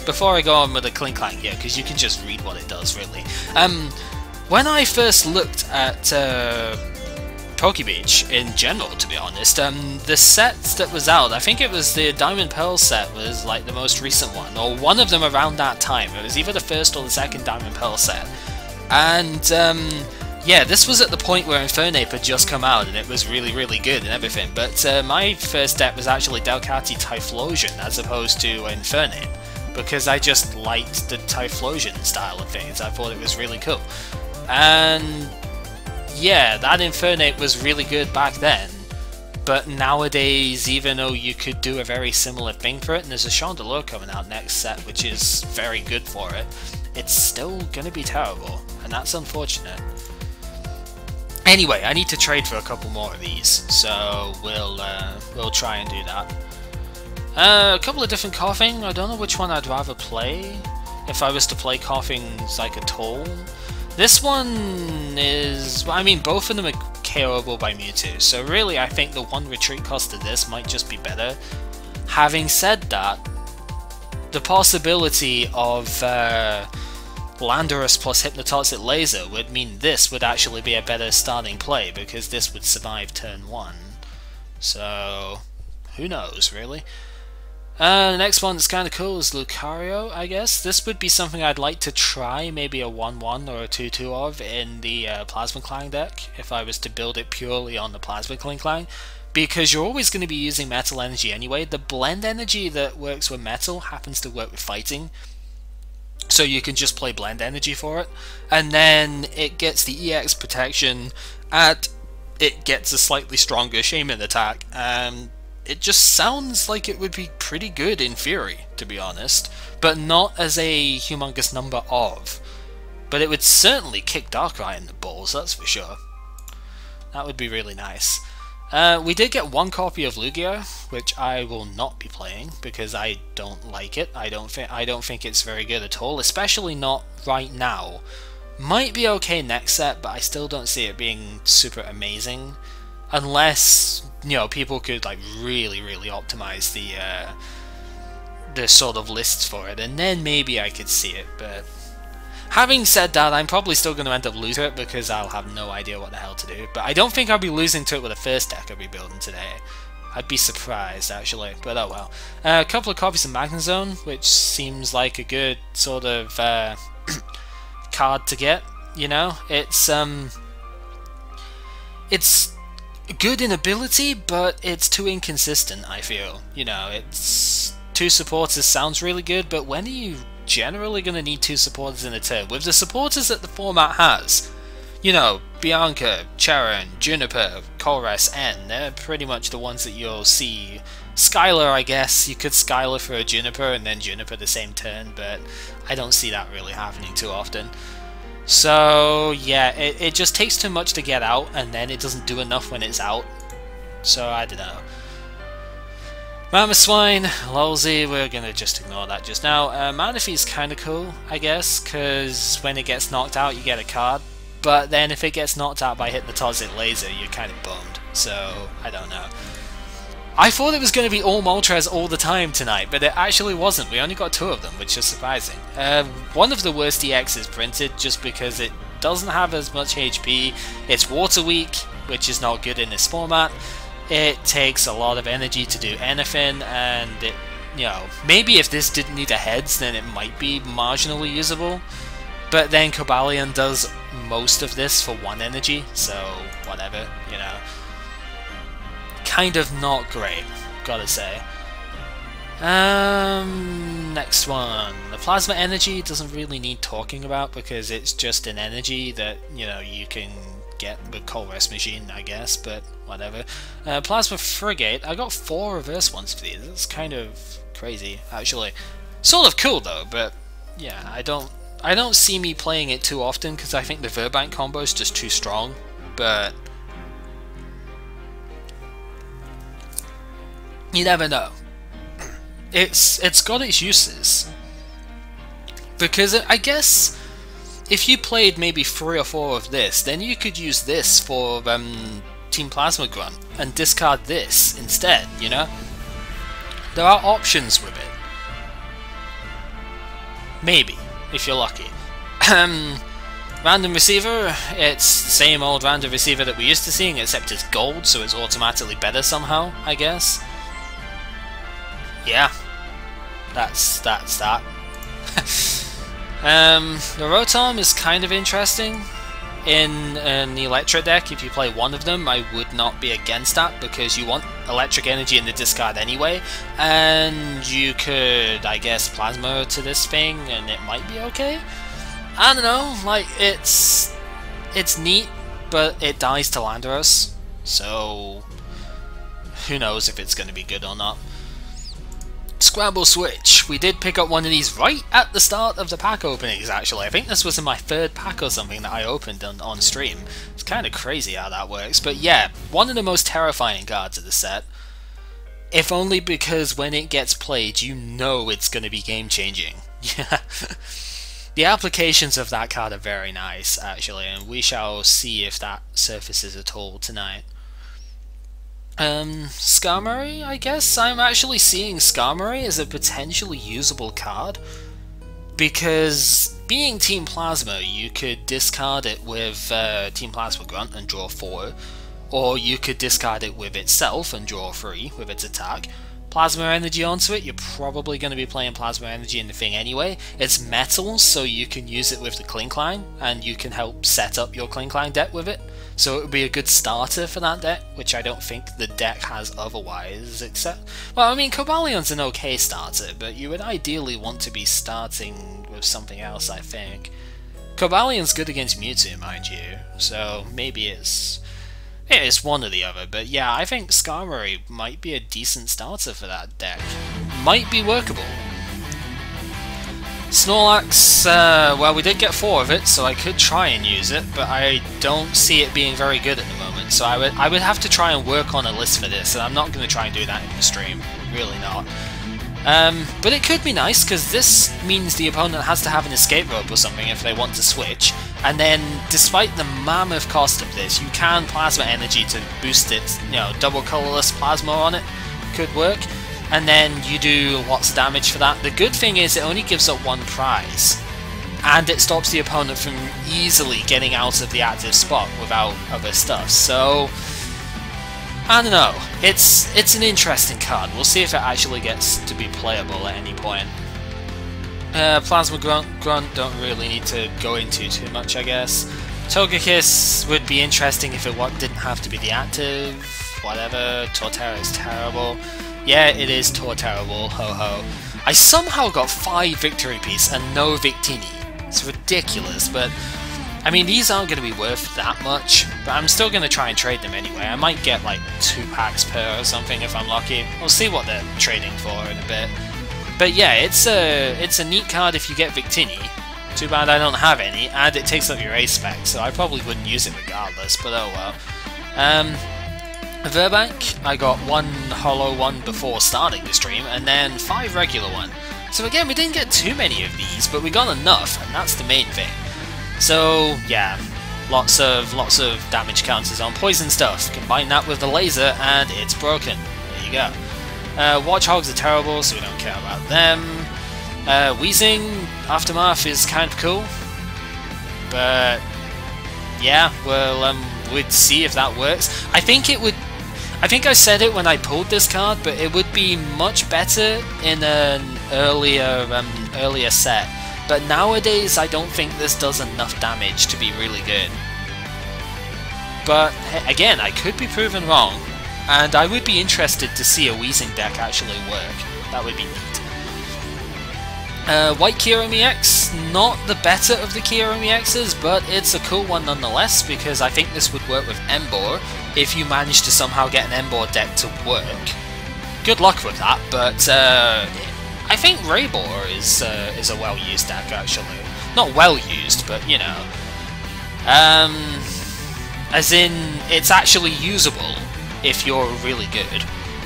before I go on with the Klinklang here, because you can just read what it does, really. When I first looked at Pokebeach in general, to be honest, the sets that was out, I think it was the Diamond Pearl set was like the most recent one, or one of them around that time. It was either the first or the second Diamond Pearl set. And yeah, this was at the point where Infernape had just come out and it was really, really good and everything, but my first deck was actually Delcatty Typhlosion as opposed to Infernape, because I just liked the Typhlosion style of things. I thought it was really cool. And yeah, that Infernape was really good back then, but nowadays, even though you could do a very similar thing for it, and there's a Chandelure coming out next set which is very good for it, it's still gonna be terrible, and that's unfortunate. Anyway, I need to trade for a couple more of these, so we'll try and do that. A couple of different Coughing. I don't know which one I'd rather play. If I was to play Coughing like at all. This one is, I mean, both of them are KO'able by Mewtwo, so really I think the 1 retreat cost of this might just be better. Having said that, the possibility of Landorus plus Hypnotoxic Laser would mean this would actually be a better starting play, because this would survive turn 1. So, who knows, really? The next one that's kind of cool is Lucario, I guess. This would be something I'd like to try, maybe a 1-1 or a 2-2 of in the Plasma Clang deck, if I was to build it purely on the Plasma Klinklang, because you're always going to be using Metal Energy anyway. The Blend Energy that works with Metal happens to work with Fighting, so you can just play Blend Energy for it, and then it gets the EX protection, and it gets a slightly stronger Shaman attack, and it just sounds like it would be pretty good in theory, to be honest, but not as a humongous number of. But it would certainly kick Darkrai in the balls, that's for sure. That would be really nice. We did get 1 copy of Lugia, which I will not be playing because I don't like it. I don't think it's very good at all, especially not right now. Might be okay next set, but I still don't see it being super amazing. Unless, you know, people could like really optimize the sort of lists for it, and then maybe I could see it. But having said that, I'm probably still going to end up losing it because I'll have no idea what the hell to do. But I don't think I'll be losing to it with the first deck I'll be building today. I'd be surprised, actually, but oh well. A couple of copies of Magnezone, which seems like a good sort of card to get, you know? It's good in ability, but it's too inconsistent, I feel. You know, it's... 2 supporters sounds really good, but when are you generally going to need 2 supporters in a turn? With the supporters that the format has, you know, Bianca, Charon, Juniper, Colress, N, they're pretty much the ones that you'll see. Skylar, I guess, you could Skylar for a Juniper and then Juniper the same turn, but I don't see that really happening too often. So, yeah, it just takes too much to get out, and then it doesn't do enough when it's out. So, I don't know. Mamoswine, Lolzy, we're gonna just ignore that just now. Manaphy's kinda cool, I guess, because when it gets knocked out, you get a card. But then if it gets knocked out by hitting the Toxic Laser, you're kind of bummed. So, I don't know. I thought it was going to be all Moltres all the time tonight, but it actually wasn't. We only got 2 of them, which is surprising. One of the worst EXs printed just because it doesn't have as much HP. It's water weak, which is not good in this format. It takes a lot of energy to do anything, and it, you know, maybe if this didn't need a heads, then it might be marginally usable. But then Cobalion does most of this for 1 energy, so whatever, you know. Kind of not great, gotta say. Next one. The Plasma Energy doesn't really need talking about because it's just an energy that, you know, you can get with Colress Machine, I guess, but whatever. Plasma Frigate, I got 4 reverse ones for these. It's kind of crazy, actually. Sort of cool though, but yeah, I don't see me playing it too often because I think the Verbank combo is just too strong, but you never know. It's got its uses. Because I guess if you played maybe 3 or 4 of this, then you could use this for Team Plasma Grunt and discard this instead, you know? There are options with it. Maybe, if you're lucky. Random Receiver, it's the same old Random Receiver that we're used to seeing, except it's gold, so it's automatically better somehow, I guess. Yeah, that's that. The Rotom is kind of interesting. In an Electric deck, if you play 1 of them, I would not be against that, because you want electric energy in the discard anyway, and you could, I guess, Plasma to this thing, and it might be okay? I don't know, like, it's neat, but it dies to Landorus, so who knows if it's going to be good or not. Scramble Switch. We did pick up one of these right at the start of the pack openings, actually. I think this was in my 3rd pack or something that I opened on stream. It's kind of crazy how that works. But yeah, one of the most terrifying cards of the set. If only because when it gets played, you know it's going to be game-changing. Yeah. The applications of that card are very nice, actually, and we shall see if that surfaces at all tonight. Skarmory, I guess? I'm actually seeing Skarmory as a potentially usable card, because being Team Plasma, you could discard it with Team Plasma Grunt and draw 4, or you could discard it with itself and draw 3 with its attack. Plasma Energy onto it, you're probably going to be playing Plasma Energy in the thing anyway. It's metal, so you can use it with the Klinklang, and you can help set up your Klinklang deck with it. So it would be a good starter for that deck, which I don't think the deck has otherwise, except... Well, I mean, Cobalion's an okay starter, but you would ideally want to be starting with something else, I think. Cobalion's good against Mewtwo, mind you, so maybe it's one or the other, but yeah, I think Skarmory might be a decent starter for that deck. Might be workable. Snorlax, well, we did get 4 of it, so I could try and use it, but I don't see it being very good at the moment, so I would have to try and work on a list for this, and I'm not going to try and do that in the stream, really not. But it could be nice, because this means the opponent has to have an escape rope or something if they want to switch, and then, despite the mammoth cost of this, you can Plasma Energy to boost it, you know, double colorless Plasma on it could work, and then you do lots of damage for that. The good thing is it only gives up 1 prize, and it stops the opponent from easily getting out of the active spot without other stuff, so I don't know, it's an interesting card. We'll see if it actually gets to be playable at any point. Plasma Grunt don't really need to go into too much, I guess. Togekiss would be interesting if it didn't have to be the active. Whatever. Torterra is terrible. Yeah, it is Torterra, ho ho. I somehow got 5 Victory Piece and no Victini. It's ridiculous, but I mean, these aren't going to be worth that much, but I'm still going to try and trade them anyway. I might get like 2 packs per or something if I'm lucky. We'll see what they're trading for in a bit. But yeah, it's a neat card if you get Victini. Too bad I don't have any, and it takes up your ace spec, so I probably wouldn't use it regardless, but oh well. Verbank, I got 1 holo one before starting the stream, and then 5 regular one. So again, we didn't get too many of these, but we got enough, and that's the main thing. So yeah, lots of damage counters on poison stuff. Combine that with the laser, and it's broken. There you go. Watchhogs are terrible, so we don't care about them. Weezing Aftermath is kind of cool, but yeah, well, we'd see if that works. I think it would. I think I said it when I pulled this card, but it would be much better in an earlier set. But nowadays, I don't think this does enough damage to be really good. But again, I could be proven wrong, and I would be interested to see a Weezing deck actually work. That would be neat. White Kiyomi X, not the better of the Kiyomi X's, but it's a cool one nonetheless, because I think this would work with Emboar if you manage to somehow get an Emboar deck to work. Good luck with that, but I think Raybor is a well-used deck, actually. Not well-used, but, you know. As in, it's actually usable if you're really good.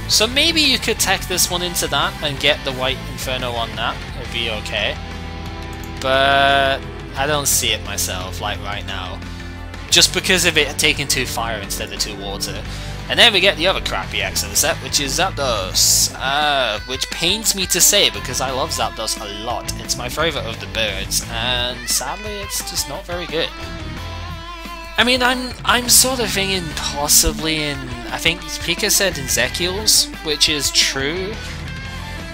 So maybe you could tech this one into that and get the White Inferno on that. It would be okay. But I don't see it myself, like right now. Just because of it taking 2 fire instead of 2 water. And then we get the other crappy X of the set, which is Zapdos. Which pains me to say because I love Zapdos a lot. It's my favourite of the birds, and sadly it's just not very good. I mean, I'm sort of thinking possibly in, I think Pika said in Zekiel's, which is true,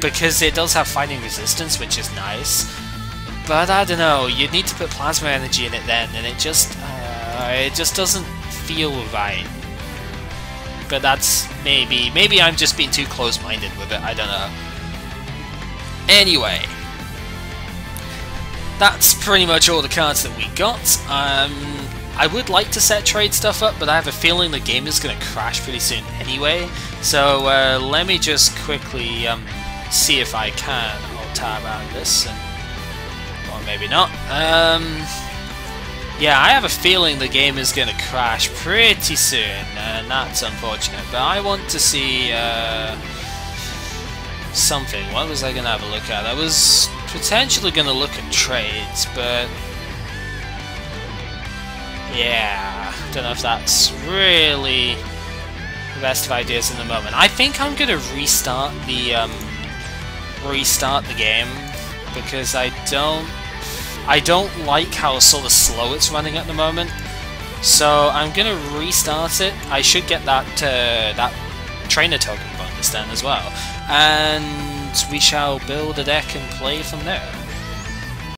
because it does have fighting resistance, which is nice. But I don't know, you'd need to put Plasma Energy in it then, and it just doesn't feel right. But that's maybe I'm just being too close-minded with it, I don't know. Anyway, that's pretty much all the cards that we got. I would like to set trade stuff up, but I have a feeling the game is going to crash pretty soon anyway. So let me just quickly see if I can tab around this, or maybe not. Yeah, I have a feeling the game is going to crash pretty soon, and that's unfortunate. But I want to see something. What was I going to have a look at? I was potentially going to look at trades, but yeah, don't know if that's really the best of ideas in the moment. I think I'm going to restart the game because I don't like how sort of slow it's running at the moment. So I'm going to restart it. I should get that that trainer token bonus then as well, and we shall build a deck and play from there.